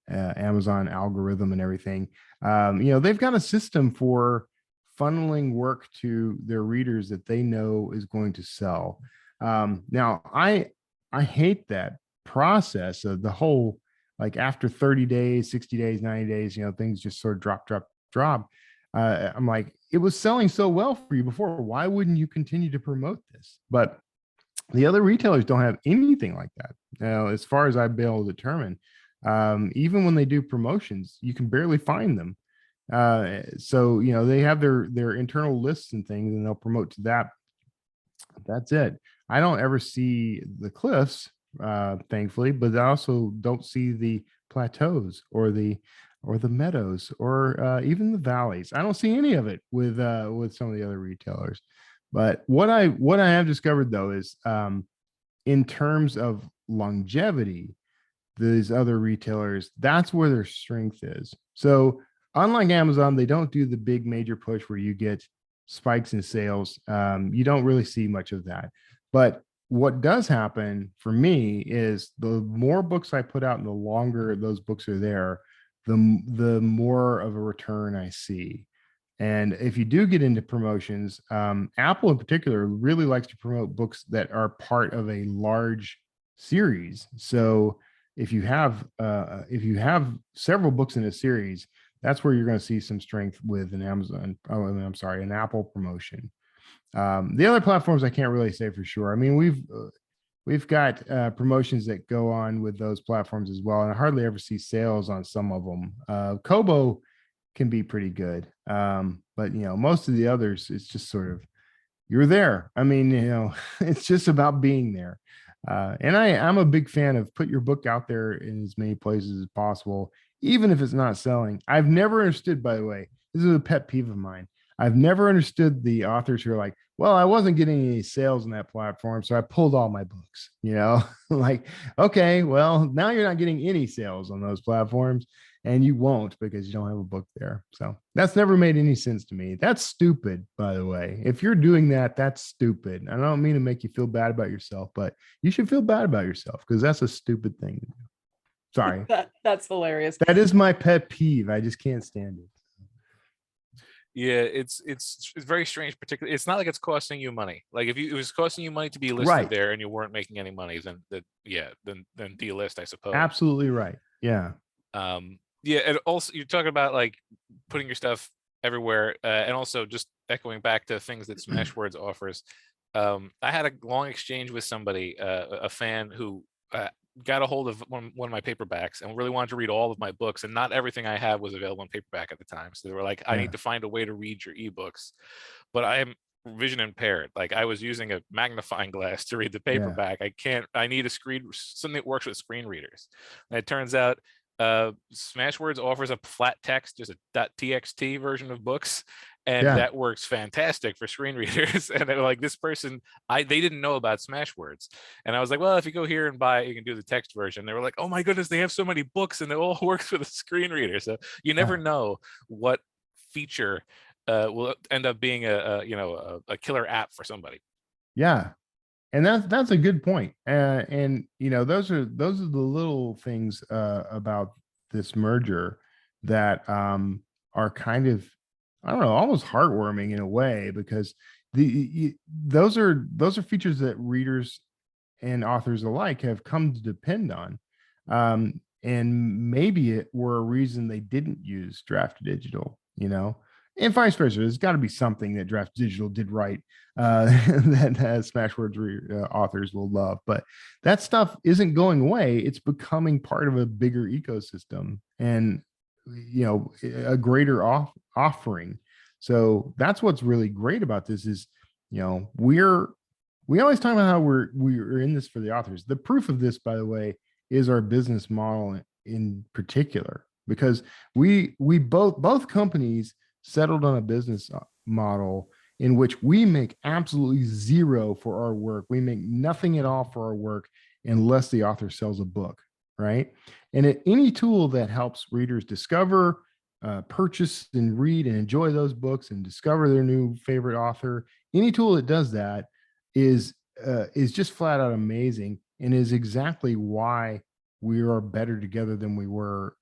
[SPEAKER 4] Amazon algorithm and everything. They've got a system for funneling work to their readers that they know is going to sell. Now, I hate that process of the whole, like after 30 days, 60 days, 90 days, things just sort of drop. I'm like, it was selling so well for you before. Why wouldn't you continue to promote this? But the other retailers don't have anything like that. Now, as far as I've been able to determine, even when they do promotions, you can barely find them. So they have their internal lists and things, and they'll promote to that. That's it. I don't ever see the cliffs, thankfully, but I also don't see the plateaus or the meadows or even the valleys. I don't see any of it with some of the other retailers. But what I have discovered though is, in terms of longevity, these other retailers, that's where their strength is. So unlike Amazon, they don't do the big major push where you get spikes in sales. You don't really see much of that. But what does happen for me is the more books I put out and the longer those books are there, the more of a return I see. And if you do get into promotions, Apple in particular really likes to promote books that are part of a large series. So if you have several books in a series, that's where you're going to see some strength with an Apple promotion. The other platforms I can't really say for sure. I mean, we've got promotions that go on with those platforms as well, and I hardly ever see sales on some of them. Kobo can be pretty good, but most of the others, it's just sort of, you're there. I mean, it's just about being there. And I'm a big fan of put your book out there in as many places as possible, even if it's not selling. I've never understood, by the way, this is a pet peeve of mine. I've never understood the authors who are like, well, I wasn't getting any sales on that platform, so I pulled all my books, like, okay, well, now you're not getting any sales on those platforms, and you won't because you don't have a book there. So that's never made any sense to me. That's stupid, by the way. If you're doing that, that's stupid. I don't mean to make you feel bad about yourself, but you should feel bad about yourself because that's a stupid thing to do. Sorry.
[SPEAKER 2] That's hilarious.
[SPEAKER 4] That is my pet peeve. I just can't stand it.
[SPEAKER 3] Yeah, it's very strange. Particularly, it's not like it's costing you money. Like if it was costing you money to be listed
[SPEAKER 4] Right
[SPEAKER 3] there and you weren't making any money, then delist, I suppose.
[SPEAKER 4] Absolutely right. Yeah.
[SPEAKER 3] Yeah, and also you're talking about like putting your stuff everywhere, and also just echoing back to things that Smashwords offers. I had a long exchange with somebody, a fan who got a hold of one of my paperbacks and really wanted to read all of my books, and not everything I have was available in paperback at the time. So they were like, I need to find a way to read your ebooks, but I am vision impaired. Like I was using a magnifying glass to read the paperback. I need something that works with screen readers. And it turns out Smashwords offers a flat text, just a .txt version of books, and that works fantastic for screen readers. And they were like, this person, they didn't know about Smashwords, and I was like, well, if you go here and buy it, you can do the text version. They were like, oh my goodness, they have so many books and it all works with a screen reader. So you never know what feature will end up being a killer app for somebody.
[SPEAKER 4] Yeah. And that's a good point. And those are the little things about this merger that are kind of, I don't know, almost heartwarming in a way, because those are features that readers and authors alike have come to depend on. And maybe it were a reason they didn't use Draft2Digital, and vice versa. There's got to be something that Draft2Digital did right that Smashwords authors will love. But that stuff isn't going away. It's becoming part of a bigger ecosystem and, a greater offering. So that's what's really great about this is, we always talk about how we're in this for the authors. The proof of this, by the way, is our business model in particular, because we both companies settled on a business model in which we make absolutely zero for our work. We make nothing at all for our work unless the author sells a book, right? And any tool that helps readers discover, purchase and read and enjoy those books and discover their new favorite author, any tool that does that is just flat out amazing, and is exactly why we are better together than we were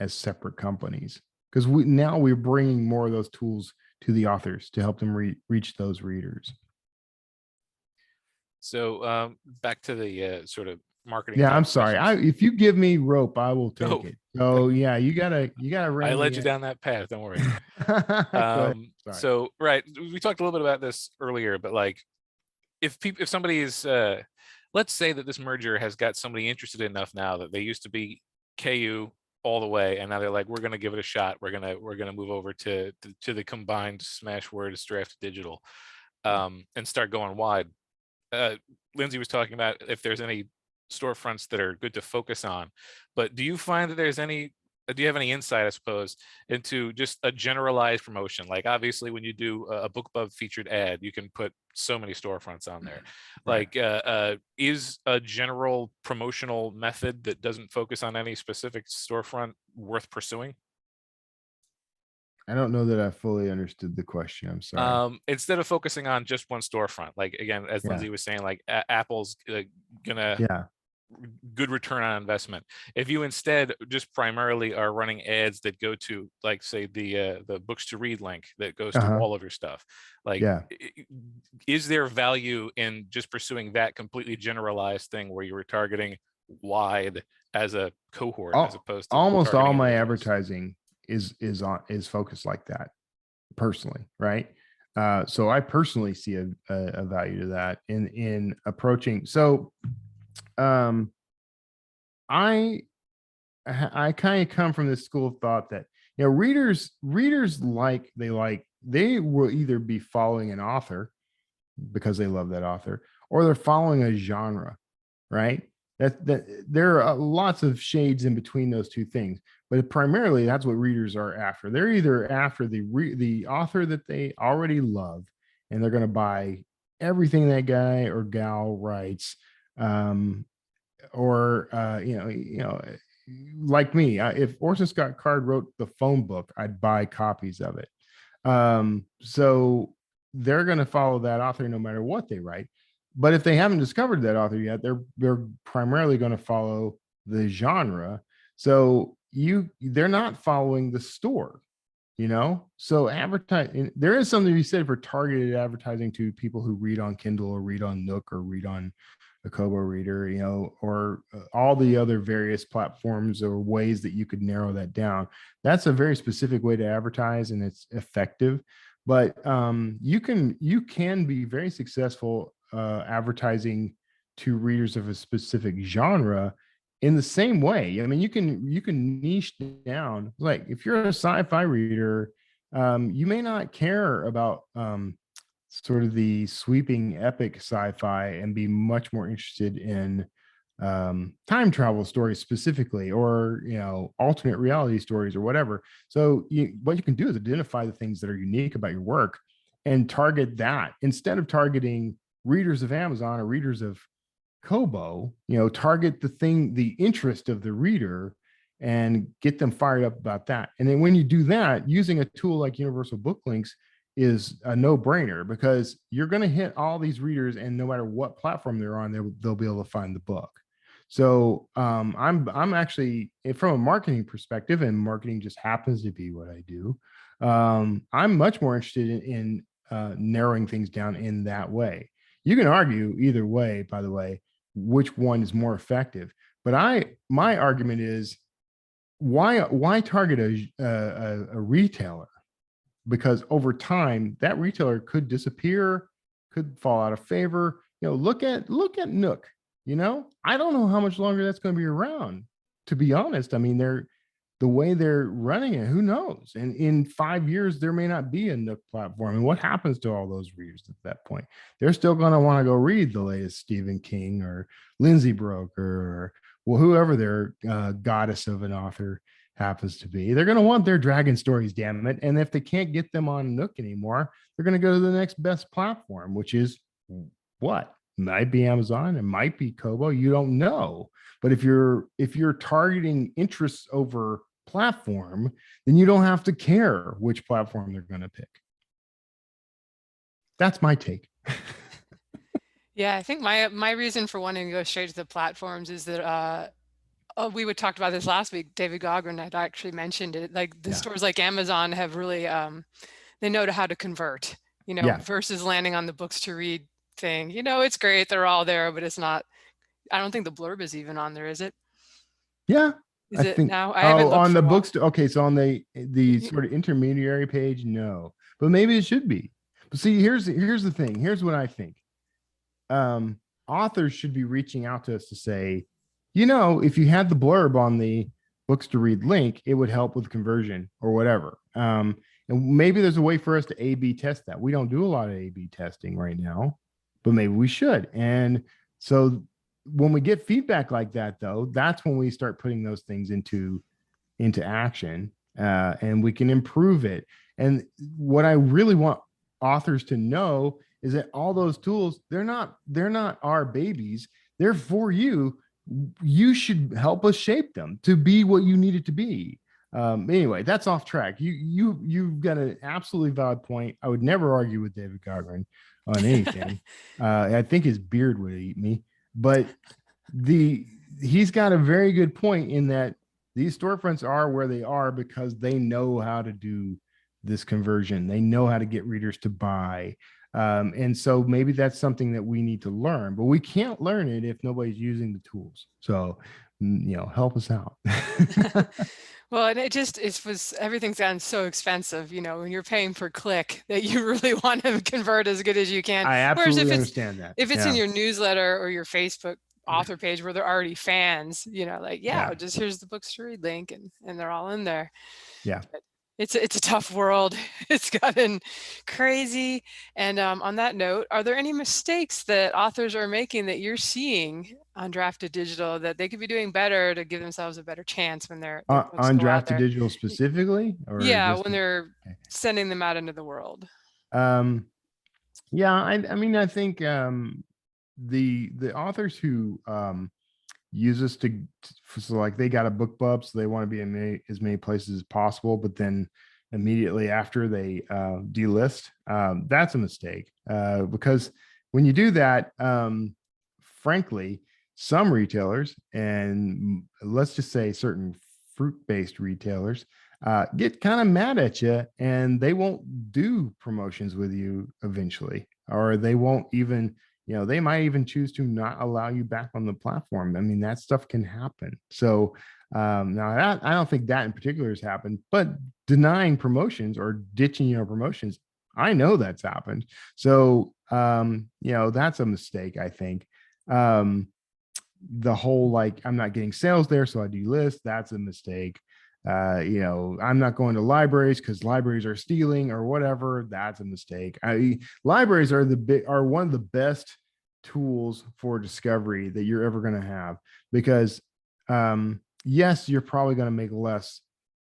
[SPEAKER 4] as separate companies. Because we're bringing more of those tools to the authors to help them reach those readers.
[SPEAKER 3] So back to the sort of marketing.
[SPEAKER 4] Yeah, I'm sorry. If you give me rope, I will take it. So yeah, you gotta
[SPEAKER 3] I led you down that path. Don't worry. So right, we talked a little bit about this earlier, but like, if somebody is, let's say that this merger has got somebody interested enough now that they used to be KU all the way, and now they're like, we're gonna give it a shot. We're gonna move over to the combined Smashwords Draft2Digital, and start going wide. Lindsay was talking about if there's any storefronts that are good to focus on, but do you find that there's any, do you have any insight, I suppose, into just a generalized promotion? Like obviously when you do a BookBub featured ad, you can put so many storefronts on there.
[SPEAKER 4] Right.
[SPEAKER 3] Like is a general promotional method that doesn't focus on any specific storefront worth pursuing?
[SPEAKER 4] I don't know that I fully understood the question. I'm sorry.
[SPEAKER 3] Instead of focusing on just one storefront, like again, as Lindsay was saying, like Apple's gonna good return on investment. If you instead just primarily are running ads that go to, like, say the books to read link that goes to all of your stuff, like, is there value in just pursuing that completely generalized thing where you were targeting wide as a cohort as opposed to
[SPEAKER 4] almost all my advertising is focused like that personally, right? So I personally see a value to that in approaching. So I kind of come from this school of thought that, you know, readers they will either be following an author because they love that author, or they're following a genre, right? That there are lots of shades in between those two things, but primarily that's what readers are after. They're either after the author that they already love, and they're going to buy everything that guy or gal writes, or like me, if Orson Scott Card wrote the phone book, I'd buy copies of it. So they're going to follow that author no matter what they write. But if they haven't discovered that author yet, they're primarily going to follow the genre. So they're not following the store, you know. So advertising, there is something to be said for targeted advertising to people who read on Kindle or read on Nook or read on a Kobo reader, you know, or all the other various platforms or ways that you could narrow that down. That's a very specific way to advertise, and it's effective. But you can be very successful advertising to readers of a specific genre in the same way. I mean, you can niche down. Like if you're a sci-fi reader, you may not care about sort of the sweeping epic sci-fi and be much more interested in time travel stories specifically, or, you know, alternate reality stories or whatever. So what you can do is identify the things that are unique about your work and target that instead of targeting readers of Amazon or readers of Kobo. You know, target the interest of the reader and get them fired up about that. And then when you do that, using a tool like Universal Book Links is a no-brainer, because you're going to hit all these readers, and no matter what platform they're on, they'll be able to find the book. So I'm actually, from a marketing perspective, and marketing just happens to be what I do, I'm much more interested in narrowing things down in that way. You can argue either way, by the way, which one is more effective. But my argument is, why target a retailer? Because over time, that retailer could disappear, could fall out of favor. You know, look at Nook. You know, I don't know how much longer that's going to be around, to be honest. I mean, the way they're running it, who knows? And in 5 years, there may not be a Nook platform. And what happens to all those readers at that point? They're still going to want to go read the latest Stephen King or Lindsay Broker, or whoever their goddess of an author happens to be. They're going to want their dragon stories, damn it. And if they can't get them on Nook anymore, they're going to go to the next best platform, which is what? Might be Amazon, it might be Kobo, you don't know. But if you're targeting interests over platform, then you don't have to care which platform they're going to pick. That's my take.
[SPEAKER 1] Yeah, I think my reason for wanting to go straight to the platforms is that we would talked about this last week. David Gogren had actually mentioned it. Like the stores like Amazon have really they know how to convert,
[SPEAKER 4] Yeah.
[SPEAKER 1] versus landing on the books to read thing. It's great. They're all there, but it's not, I don't think the blurb is even on there, is it?
[SPEAKER 4] Yeah.
[SPEAKER 1] Is
[SPEAKER 4] I
[SPEAKER 1] it
[SPEAKER 4] think,
[SPEAKER 1] now? I haven't looked
[SPEAKER 4] on
[SPEAKER 1] for
[SPEAKER 4] the
[SPEAKER 1] a while.
[SPEAKER 4] books. Okay. So on the sort of intermediary page, no, but maybe it should be. But see, here's the thing. Here's what I think. Authors should be reaching out to us to say, if you had the blurb on the books to read link, it would help with conversion or whatever. And maybe there's a way for us to A/B test that. We don't do a lot of A/B testing right now, but maybe we should. And so when we get feedback like that, though, that's when we start putting those things into action, and we can improve it. And what I really want authors to know is that all those tools, they're not our babies. They're for you. You should help us shape them to be what you need it to be. Anyway, that's off track. You've got an absolutely valid point. I would never argue with David Cochran on anything. I think his beard would eat me, but he's got a very good point in that these storefronts are where they are because they know how to do this conversion. They know how to get readers to buy. And so maybe that's something that we need to learn, but we can't learn it if nobody's using the tools. So, help us out.
[SPEAKER 1] Well, and everything's gotten so expensive, when you're paying per click that you really want to convert as good as you can.
[SPEAKER 4] I absolutely understand that.
[SPEAKER 1] If it's in your newsletter or your Facebook author page where they're already fans, just here's the books to read link and they're all in there.
[SPEAKER 4] Yeah.
[SPEAKER 1] But it's a tough world. It's gotten crazy. And on that note, are there any mistakes that authors are making that you're seeing on Draft2Digital that they could be doing better to give themselves a better chance when they're
[SPEAKER 4] on Draft2Digital specifically? Or
[SPEAKER 1] when they're sending them out into the world?
[SPEAKER 4] Yeah, I mean, I think the authors who use us so like they got a book bub, so they want to be in as many places as possible, but then immediately after they delist, that's a mistake, because when you do that, frankly, some retailers, and let's just say certain fruit-based retailers, get kind of mad at you and they won't do promotions with you eventually, or they won't even, they might even choose to not allow you back on the platform. I mean, that stuff can happen. So now I don't think that in particular has happened, but denying promotions or ditching your promotions, I know that's happened. So, that's a mistake, I think. The whole, I'm not getting sales there, so I delist, that's a mistake. I'm not going to libraries because libraries are stealing or whatever, that's a mistake. Libraries are one of the best tools for discovery that you're ever going to have, because yes, you're probably going to make less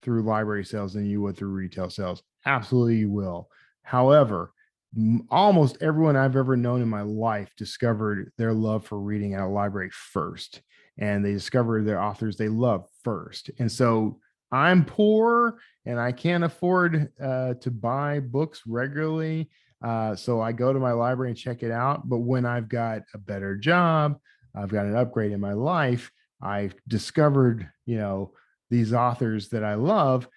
[SPEAKER 4] through library sales than you would through retail sales. Absolutely, you will. However, almost everyone I've ever known in my life discovered their love for reading at a library first, and they discovered their authors they love first. And so I'm poor and I can't afford to buy books regularly. So I go to my library and check it out. But when I've got a better job, I've got an upgrade in my life, I've discovered, these authors that I love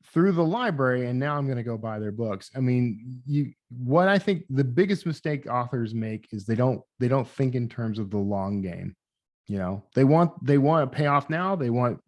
[SPEAKER 4] through the library, and now I'm going to go buy their books. I mean, what I think the biggest mistake authors make is they don't think in terms of the long game. They want to pay off now. They want,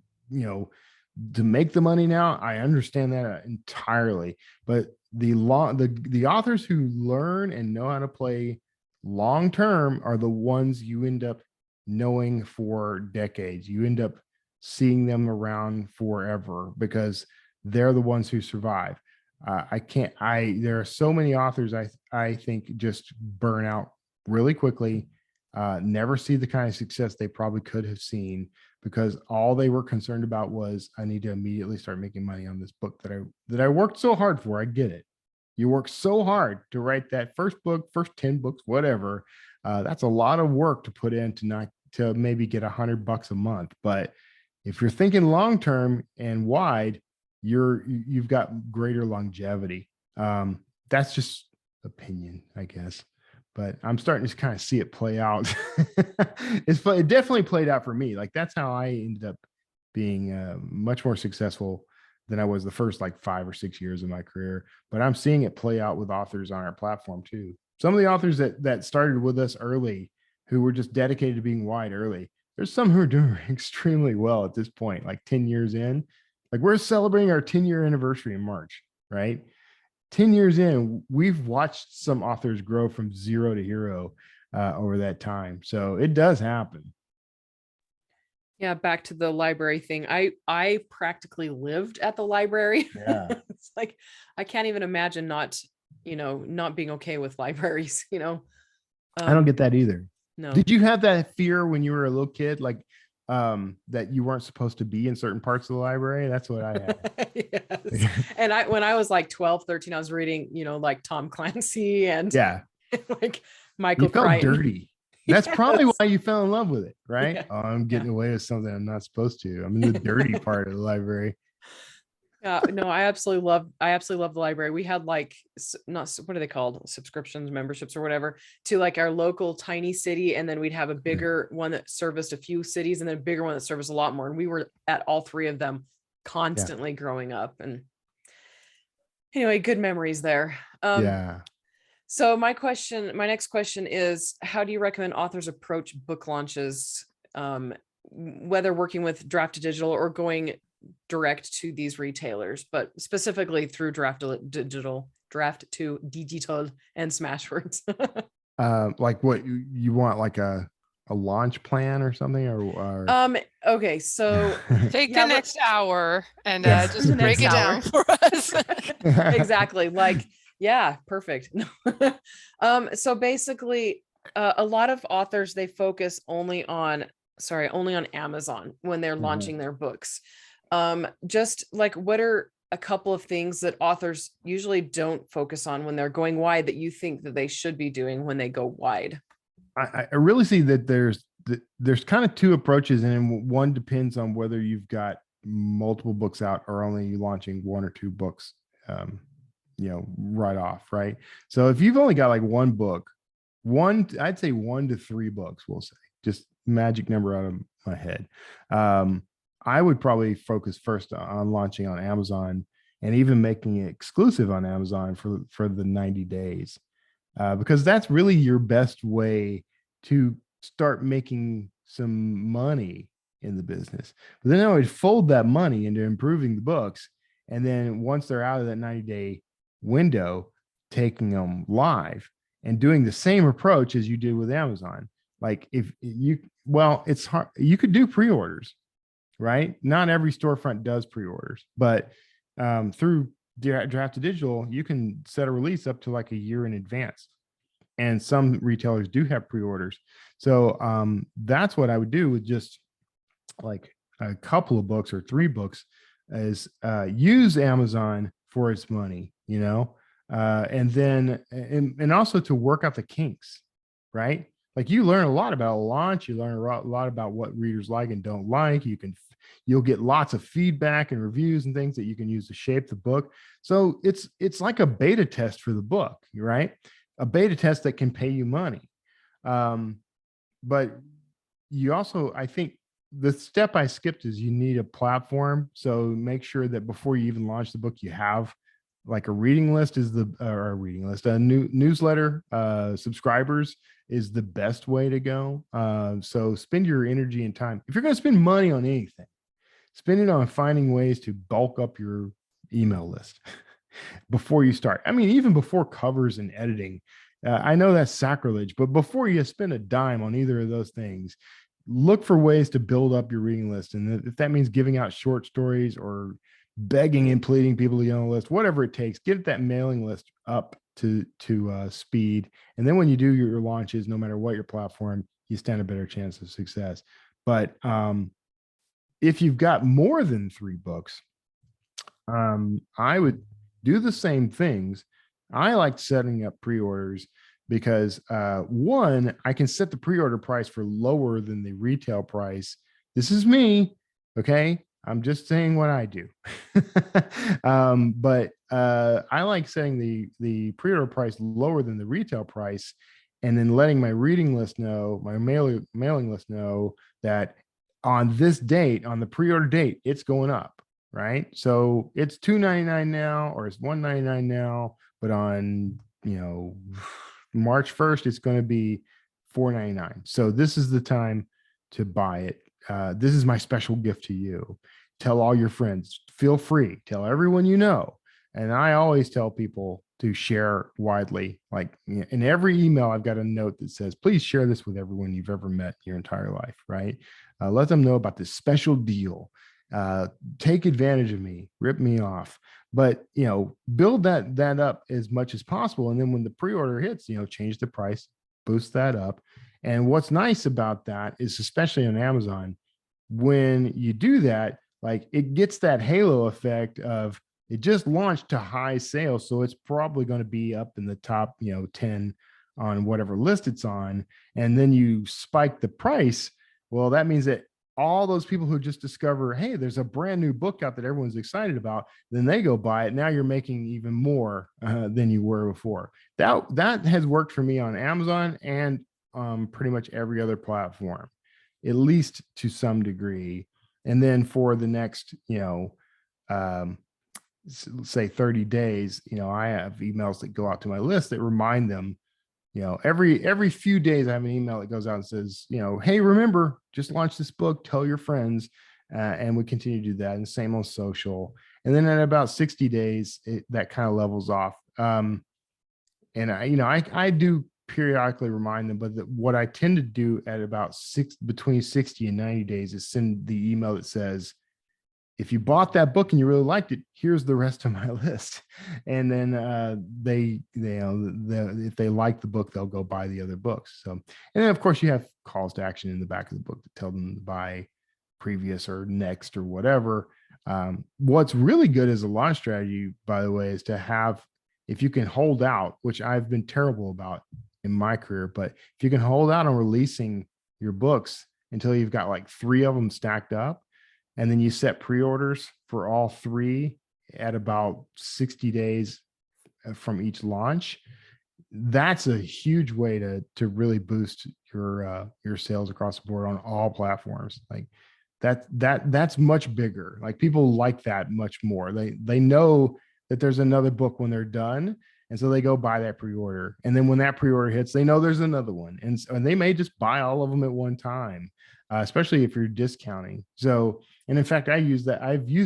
[SPEAKER 4] to make the money now. I understand that entirely, but the authors who learn and know how to play long term are the ones you end up knowing for decades. You end up seeing them around forever because they're the ones who survive. There are so many authors I think just burn out really quickly, never see the kind of success they probably could have seen, because all they were concerned about was, I need to immediately start making money on this book that I worked so hard for. I get it. You work so hard to write that first book, first 10 books, whatever. That's a lot of work to put in to maybe get $100 a month. But if you're thinking long-term and wide, you've got greater longevity. That's just opinion, I guess, but I'm starting to kind of see it play out. It definitely played out for me. Like, that's how I ended up being much more successful than I was the first like 5 or 6 years of my career. But I'm seeing it play out with authors on our platform too. Some of the authors that started with us early, who were just dedicated to being wide early, there's some who are doing extremely well at this point, like 10 years in. Like we're celebrating our 10-year anniversary in March, right? 10 years in, we've watched some authors grow from 0 to hero over that time. So it does happen.
[SPEAKER 2] Yeah, back to the library thing. I practically lived at the library.
[SPEAKER 4] Yeah.
[SPEAKER 2] It's like I can't even imagine not being okay with libraries,
[SPEAKER 4] I don't get that either.
[SPEAKER 2] No.
[SPEAKER 4] Did you have that fear when you were a little kid, like that you weren't supposed to be in certain parts of the library? That's what I had.
[SPEAKER 2] Yes. And when I was like 12, 13, I was reading, like Tom Clancy and
[SPEAKER 4] Yeah.
[SPEAKER 2] like Michael
[SPEAKER 4] You felt
[SPEAKER 2] Crichton.
[SPEAKER 4] dirty. That's probably
[SPEAKER 2] Yes.
[SPEAKER 4] why you fell in love with it, right?
[SPEAKER 2] Yeah.
[SPEAKER 4] Oh, I'm getting away with something I'm not supposed to. I'm in the dirty part of the library.
[SPEAKER 2] Yeah, no, I absolutely love the library. We had like not what are they called? Subscriptions, memberships, or whatever, to like our local tiny city, and then we'd have a bigger one that serviced a few cities, and then a bigger one that serviced a lot more. And we were at all three of them constantly growing up. And anyway, good memories there.
[SPEAKER 4] Yeah.
[SPEAKER 2] So my next question is, how do you recommend authors approach book launches, whether working with Draft2Digital or going direct to these retailers, but specifically through Draft2Digital, and Smashwords?
[SPEAKER 4] Like what you want, like a launch plan or something, or
[SPEAKER 2] okay, so
[SPEAKER 1] Take the next hour and
[SPEAKER 4] Yeah.
[SPEAKER 1] just break it down for us.
[SPEAKER 2] exactly, like, yeah, perfect. So basically, a lot of authors, they focus only on Amazon when they're launching their books. Just like, what are a couple of things that authors usually don't focus on when they're going wide that you think that they should be doing when they go wide?
[SPEAKER 4] I really see that there's kind of two approaches, and one depends on whether you've got multiple books out or only launching 1 or 2 books, right off, right? So if you've only got like one book, I'd say 1 to 3 books, we'll say, just magic number out of my head. I would probably focus first on launching on Amazon and even making it exclusive on Amazon for the 90 days, because that's really your best way to start making some money in the business. But then I would fold that money into improving the books. And then once they're out of that 90-day window, taking them live and doing the same approach as you did with Amazon. Like it's hard. You could do pre-orders, right? Not every storefront does pre-orders, but through Draft2Digital, you can set a release up to like a year in advance. And some retailers do have pre-orders. So that's what I would do with just like a couple of books or 3 books, is use Amazon for its money, and then and also to work out the kinks, right? Like you learn a lot about a launch, you learn a lot about what readers like and don't like. You'll get lots of feedback and reviews and things that you can use to shape the book. So it's like a beta test for the book, right? A beta test that can pay you money. But you also, I think the step I skipped is you need a platform. So make sure that before you even launch the book, you have like a reading list a new newsletter, subscribers is the best way to go. So spend your energy and time. If you're going to spend money on anything, spend it on finding ways to bulk up your email list before you start. I mean, even before covers and editing. I know that's sacrilege, but before you spend a dime on either of those things, look for ways to build up your reading list. And if that means giving out short stories or begging and pleading people to get on the list, whatever it takes, get that mailing list up to speed. And then when you do your launches, no matter what your platform, you stand a better chance of success. But if you've got more than 3 books, I would do the same things. I like setting up pre-orders because one, I can set the pre-order price for lower than the retail price. This is me, okay? I'm just saying what I do. But I like setting the pre-order price lower than the retail price, and then letting my reading list know, my mailing list know that on this date, on the pre-order date, it's going up, right? So it's $2.99 now, or it's $1.99 now, but on, March 1st, it's going to be $4.99. So this is the time to buy it. This is my special gift to you. Tell all your friends, feel free, tell everyone you know. And I always tell people to share widely. Like in every email, I've got a note that says, please share this with everyone you've ever met your entire life, right? Let them know about this special deal. Take advantage of me, rip me off. But, build that up as much as possible. And then when the pre-order hits, change the price, boost that up. And what's nice about that is, especially on Amazon, when you do that, like it gets that halo effect of, it just launched to high sales, so it's probably going to be up in the top, 10 on whatever list it's on. And then you spike the price. Well, that means that all those people who just discover, hey, there's a brand new book out that everyone's excited about, then they go buy it. Now you're making even more than you were before. That has worked for me on Amazon and pretty much every other platform, at least to some degree. And then for the next, say 30 days, I have emails that go out to my list that remind them, every few days I have an email that goes out and says, hey, remember, just launched this book, tell your friends. And we continue to do that, and same on social. And then at about 60 days, that kind of levels off. And I do periodically remind them, but what I tend to do at about between 60 and 90 days is send the email that says, if you bought that book and you really liked it, here's the rest of my list. And then if they like the book, they'll go buy the other books. So, and then of course you have calls to action in the back of the book to tell them to buy previous or next or whatever. What's really good as a launch strategy, by the way, is to have, if you can hold out, which I've been terrible about in my career, but if you can hold out on releasing your books until you've got like 3 of them stacked up, and then you set pre-orders for all 3 at about 60 days from each launch, that's a huge way to really boost your sales across the board on all platforms. Like that's much bigger. Like people like that much more. They know that there's another book when they're done, and so they go buy that pre-order. And then when that pre-order hits, they know there's another one, and they may just buy all of them at one time, especially if you're discounting. So, and in fact, I've used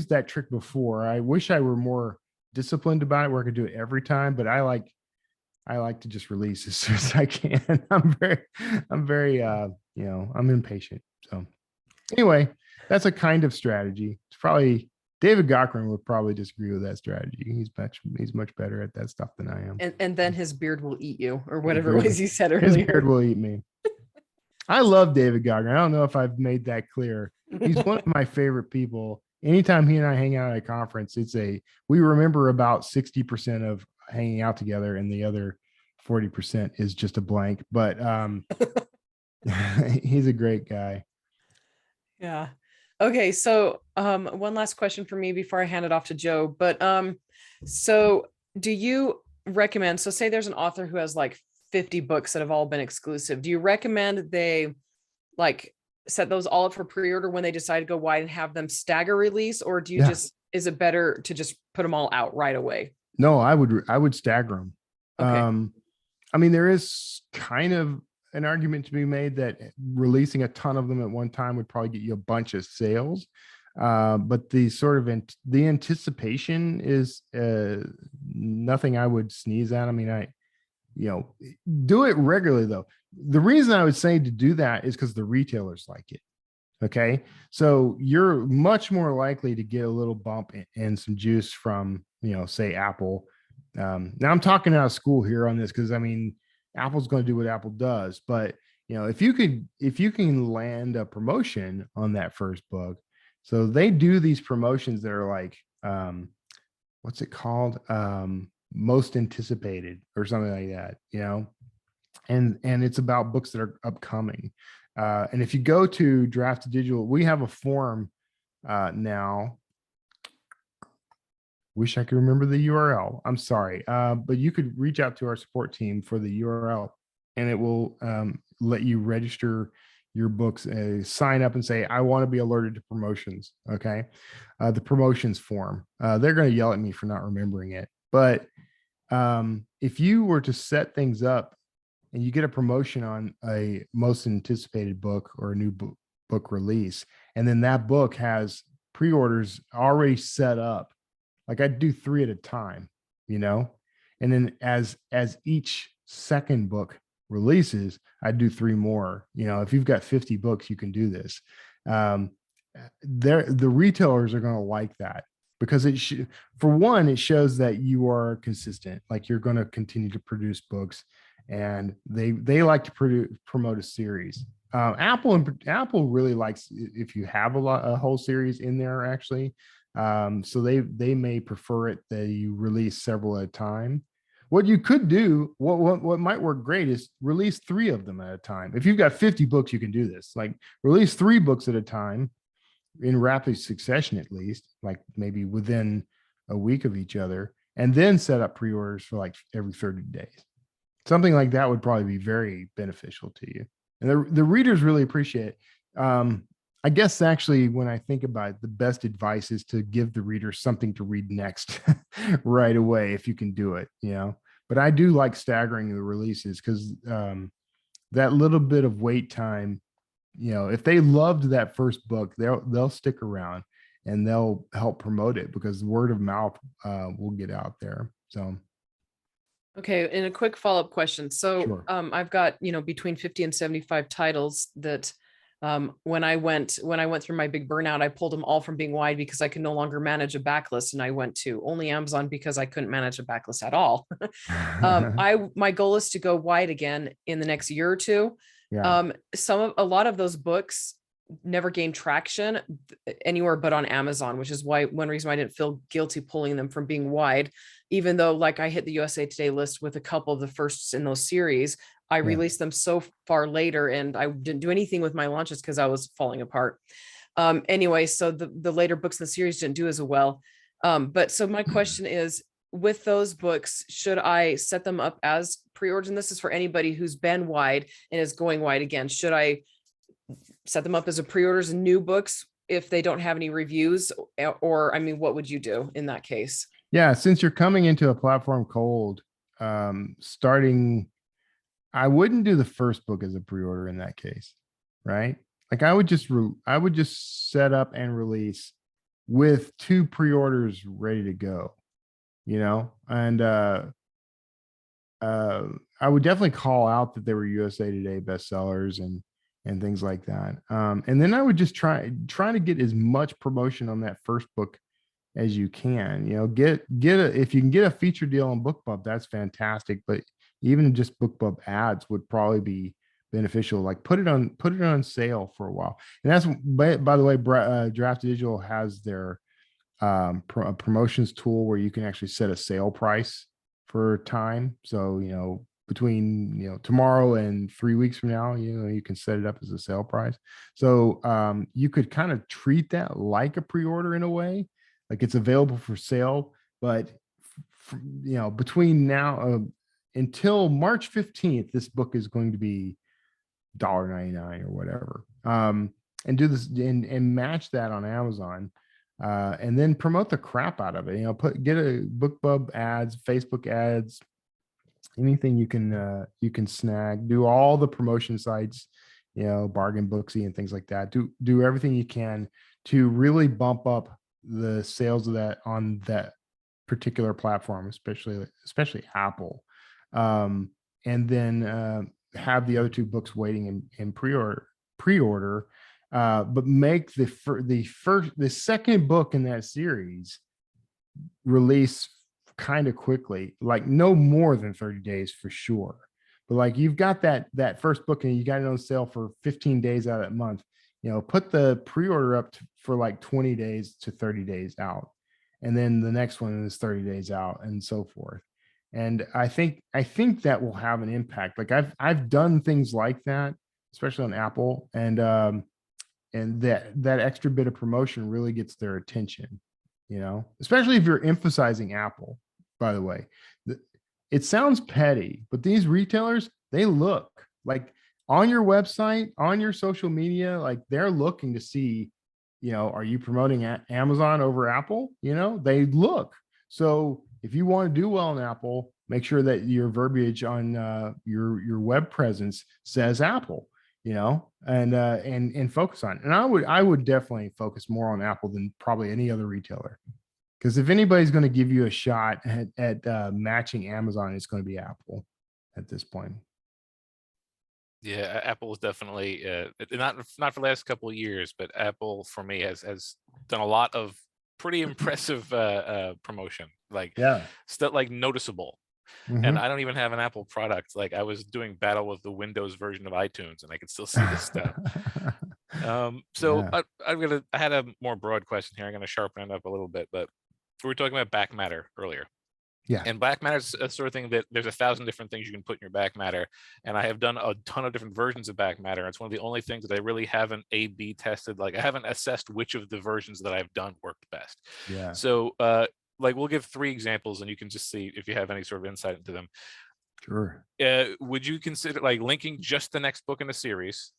[SPEAKER 4] that trick before. I wish I were more disciplined about it, where I could do it every time, but I like to just release as soon as I can. I'm very I'm impatient. So anyway, that's a kind of strategy. It's probably, David Cochran would probably disagree with that strategy. He's much better at that stuff than I am.
[SPEAKER 2] And then his beard will eat you, or whatever it was you said earlier.
[SPEAKER 4] His beard will eat me. I love David Cochran. I don't know if I've made that clear. He's one of my favorite people. Anytime he and I hang out at a conference, we remember about 60% of hanging out together, and the other 40% is just a blank. But he's a great guy.
[SPEAKER 2] Yeah. Okay. So one last question for me before I hand it off to Joe. But so do you recommend, so say there's an author who has like 50 books that have all been exclusive. Do you recommend they like set those all up for pre-order when they decide to go wide and have them stagger release? Or do you is it better to just put them all out right away?
[SPEAKER 4] No, I would stagger them. Okay. I mean, there is kind of an argument to be made that releasing a ton of them at one time would probably get you a bunch of sales. But the sort of the anticipation is nothing I would sneeze at. I mean, do it regularly though. The reason I would say to do that is because the retailers like it. Okay. So you're much more likely to get a little bump and some juice from, say Apple. Now I'm talking out of school here on this, because I mean, Apple's going to do what Apple does, but if you can land a promotion on that first book. So they do these promotions that are like, what's it called? Most anticipated or something like that, and it's about books that are upcoming. And if you go to Draft2Digital, we have a forum now. Wish I could remember the URL. I'm sorry, but you could reach out to our support team for the URL, and it will let you register your books, sign up and say, I want to be alerted to promotions. Okay. The promotions form. They're going to yell at me for not remembering it. But if you were to set things up and you get a promotion on a most anticipated book or a new book release, and then that book has pre-orders already set up, like I'd do 3 at a time, you know, and then as each second book releases, I'd do 3 more. You know, if you've got 50 books, you can do this. The retailers are going to like that, because for one, it shows that you are consistent, like you're going to continue to produce books, and they like to promote a series. Apple really likes if you have a whole series in there, actually. So they may prefer it that you release several at a time. What you could do, what might work great, is release 3 of them at a time. If you've got 50 books, you can do this. Like release 3 books at a time in rapid succession, at least, like maybe within a week of each other, and then set up pre-orders for like every 30 days. Something like that would probably be very beneficial to you. And the readers really appreciate it. I guess actually, when I think about it, the best advice is to give the reader something to read next right away, if you can do it, you know. But I do like staggering the releases, because that little bit of wait time, you know, if they loved that first book, they'll stick around and they'll help promote it, because word of mouth will get out there. So.
[SPEAKER 2] Okay, and a quick follow-up question. So
[SPEAKER 4] Sure.
[SPEAKER 2] I've got, you know, between 50 and 75 titles that when I went through my big burnout, I pulled them all from being wide because I could no longer manage a backlist, and I went to only Amazon because I couldn't manage a backlist at all. My goal is to go wide again in the next year or two.
[SPEAKER 4] Yeah.
[SPEAKER 2] A lot of those books never gained traction anywhere but on Amazon, which is one reason why I didn't feel guilty pulling them from being wide, even though like I hit the USA Today list with a couple of the firsts in those series. I released them so far later, and I didn't do anything with my launches because I was falling apart. Anyway, so the later books in the series didn't do as well. But so my question is, with those books, should I set them up as pre-orders? And this is for anybody who's been wide and is going wide again. Should I set them up as a pre-orders and new books if they don't have any reviews? Or, I mean, what would you do in that case?
[SPEAKER 4] Yeah, since you're coming into a platform cold, I wouldn't do the first book as a pre-order in that case, right? Like I would just set up and release with 2 pre-orders ready to go, you know, and I would definitely call out that they were USA Today bestsellers and things like that. And then I would just try to get as much promotion on that first book as you can. You know, if you can get a feature deal on BookBub, that's fantastic. But even just BookBub ads would probably be beneficial. Like put it on sale for a while. And that's, by the way, Draft2Digital has their promotions tool where you can actually set a sale price for time. So, you know, between, you know, tomorrow and 3 weeks from now, you know, you can set it up as a sale price. So you could kind of treat that like a pre-order in a way, like it's available for sale. But you know, between now until March 15th, this book is going to be $1.99 or whatever. And do this and match that on Amazon. And then promote the crap out of it. You know, get a BookBub ads, Facebook ads, anything you can snag. Do all the promotion sites, you know, Bargain Booksy and things like that. Do everything you can to really bump up the sales of that on that particular platform, especially Apple. And then have the other 2 books waiting in pre-order. But make the second book in that series release kind of quickly, like no more than 30 days for sure. But like you've got that first book and you got it on sale for 15 days out of that month, you know, put the pre-order up for like 20 days to 30 days out. And then the next one is 30 days out and so forth. And I think that will have an impact. Like I've done things like that, especially on Apple, and that extra bit of promotion really gets their attention, you know, especially if you're emphasizing Apple. By the way, it sounds petty, but these retailers, they look like on your website, on your social media, like they're looking to see, are you promoting Amazon over Apple? They look. So if you want to do well in Apple, make sure that your verbiage on your web presence says Apple, and focus on it. And I would definitely focus more on Apple than probably any other retailer. Because if anybody's going to give you a shot at matching Amazon, it's going to be Apple at this point.
[SPEAKER 3] Yeah, Apple is definitely not for the last couple of years, but Apple for me has done a lot of pretty impressive promotion, like stuff like noticeable. And I don't even have an Apple product. Like I was doing battle with the Windows version of iTunes, and I could still see this stuff. I had a more broad question here. I'm going to sharpen it up a little bit, but we were talking about back matter earlier.
[SPEAKER 4] Yeah.
[SPEAKER 3] And back matter is a sort of thing that there's 1,000 different things you can put in your back matter. And I have done a ton of different versions of back matter. It's one of the only things that I really haven't A/B tested. Like I haven't assessed which of the versions that I've done worked best.
[SPEAKER 4] Yeah.
[SPEAKER 3] So like we'll give 3 examples and you can just see if you have any sort of insight into them.
[SPEAKER 4] Sure.
[SPEAKER 3] Would you consider like linking just the next book in a series,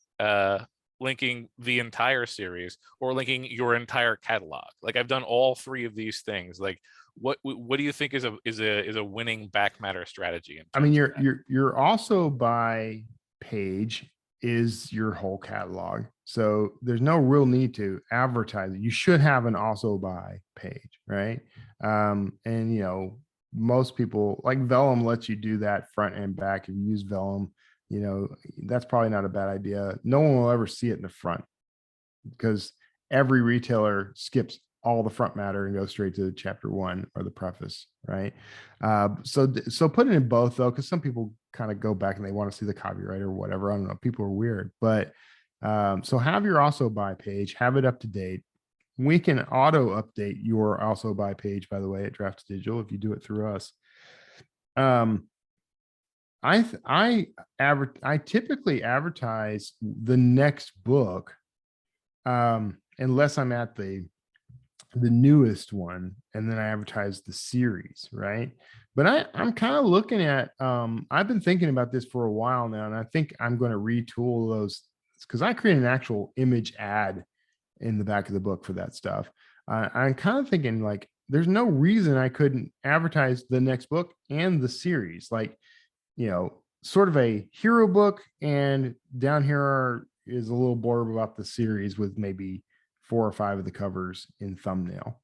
[SPEAKER 3] linking the entire series, or linking your entire catalog? Like I've done all 3 of these things. Like what do you think is a winning back matter strategy?
[SPEAKER 4] I mean, you're also by page is your whole catalog. So there's no real need to advertise it. You should have an also by page, right? And most people like Vellum lets you do that front and back. If you use Vellum, that's probably not a bad idea. No one will ever see it in the front because every retailer skips all the front matter and goes straight to chapter 1 or the preface, right? So put it in both though, because some people kind of go back and they want to see the copyright or whatever. I don't know. People are weird, but so have your also by page, have it up to date. We can auto update your also by page, by the way, at Draft2Digital if you do it through us. I typically advertise the next book, unless I'm at the newest one, and then I advertise the series, right? But I'm kind of looking at, I've been thinking about this for a while now, and I think I'm going to retool those because I create an actual image ad in the back of the book for that stuff. I'm kind of thinking like, there's no reason I couldn't advertise the next book and the series, like, sort of a hero book, and down here is a little blurb about the series with maybe 4 or 5 of the covers in thumbnail.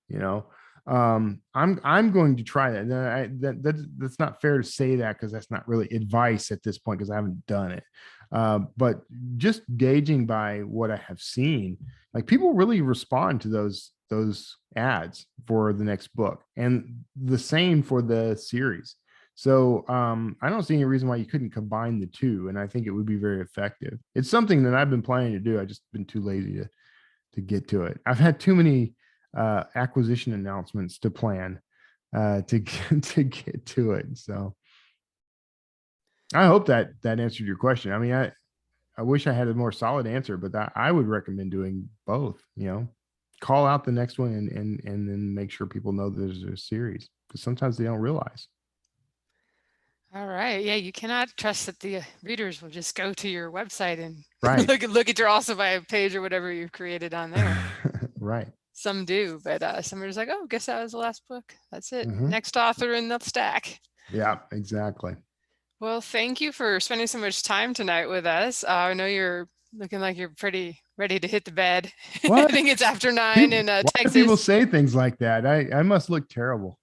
[SPEAKER 4] I'm going to try that. That's not fair to say that because that's not really advice at this point because I haven't done it. But just gauging by what I have seen, like people really respond to those ads for the next book, and the same for the series. So I don't see any reason why you couldn't combine the 2, and I think it would be very effective. It's something that I've been planning to do. I've just been too lazy to get to it. I've had too many acquisition announcements to plan to get to it. So I hope that answered your question. I mean, I wish I had a more solid answer, but I would recommend doing both. Call out the next one and then make sure people know there's a series, because sometimes they don't realize.
[SPEAKER 1] All right. Yeah, you cannot trust that the readers will just go to your website and
[SPEAKER 4] Right.
[SPEAKER 1] look at your also by page or whatever you've created on there.
[SPEAKER 4] Right.
[SPEAKER 1] Some do, but some are just like, oh, guess that was the last book. That's it.
[SPEAKER 4] Mhm.
[SPEAKER 1] Next author in the stack.
[SPEAKER 4] Yeah, exactly.
[SPEAKER 1] Well, thank you for spending so much time tonight with us. I know you're looking like you're pretty ready to hit the bed.
[SPEAKER 4] What?
[SPEAKER 1] I think it's after 9 in
[SPEAKER 4] Why do
[SPEAKER 1] Texas.
[SPEAKER 4] people say things like that? I must look terrible.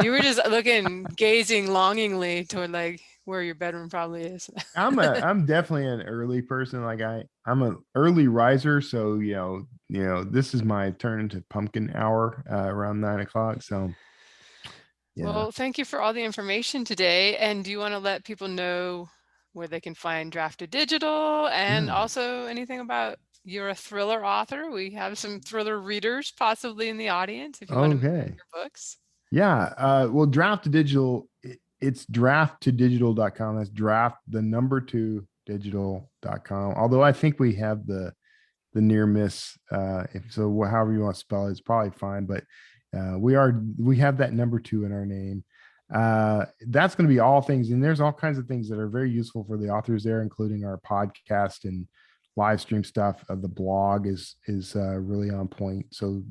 [SPEAKER 1] You were just gazing longingly toward like where your bedroom probably is.
[SPEAKER 4] I'm definitely an early person. Like I'm an early riser, so this is my turn into pumpkin hour around 9 o'clock. So yeah.
[SPEAKER 1] Well, thank you for all the information today. And do you want to let people know where they can find Draft2Digital and also anything about you're a thriller author? We have some thriller readers possibly in the audience if you want to read your books.
[SPEAKER 4] Yeah. Well, Draft2Digital, it's draft2digital.com. That's draft, the number 2 digital.com. Although I think we have the near miss. So however you want to spell it, it's probably fine. But we have that number 2 in our name. That's going to be all things. And there's all kinds of things that are very useful for the authors there, including our podcast and live stream stuff. The blog is really on point. So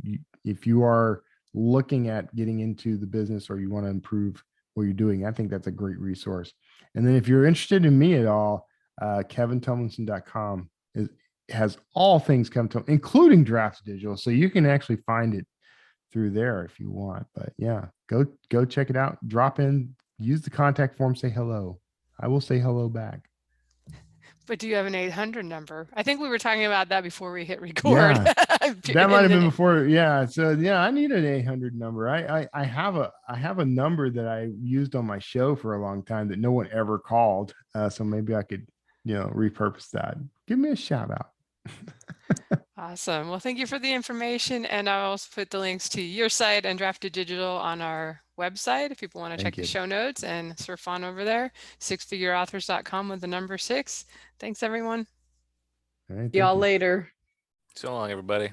[SPEAKER 4] if you are looking at getting into the business or you want to improve what you're doing, I think that's a great resource. And then if you're interested in me at all, kevintomlinson.com has all things come to, including Draft2Digital. So you can actually find it through there if you want. But yeah, go check it out. Drop in, use the contact form, say hello. I will say hello back.
[SPEAKER 1] But do you have an 800 number? I think we were talking about that before we hit record.
[SPEAKER 4] Yeah, that might have been before. Yeah. So yeah, I need an 800 number. I have a number that I used on my show for a long time that no one ever called. So maybe I could, repurpose that. Give me a shout out.
[SPEAKER 1] Awesome. Well, thank you for the information. And I'll also put the links to your site and Draft2Digital on our website if people want to check the show notes and surf on over there. sixfigureauthors.com with the number 6. Thanks, everyone.
[SPEAKER 2] Y'all later.
[SPEAKER 3] So long, everybody.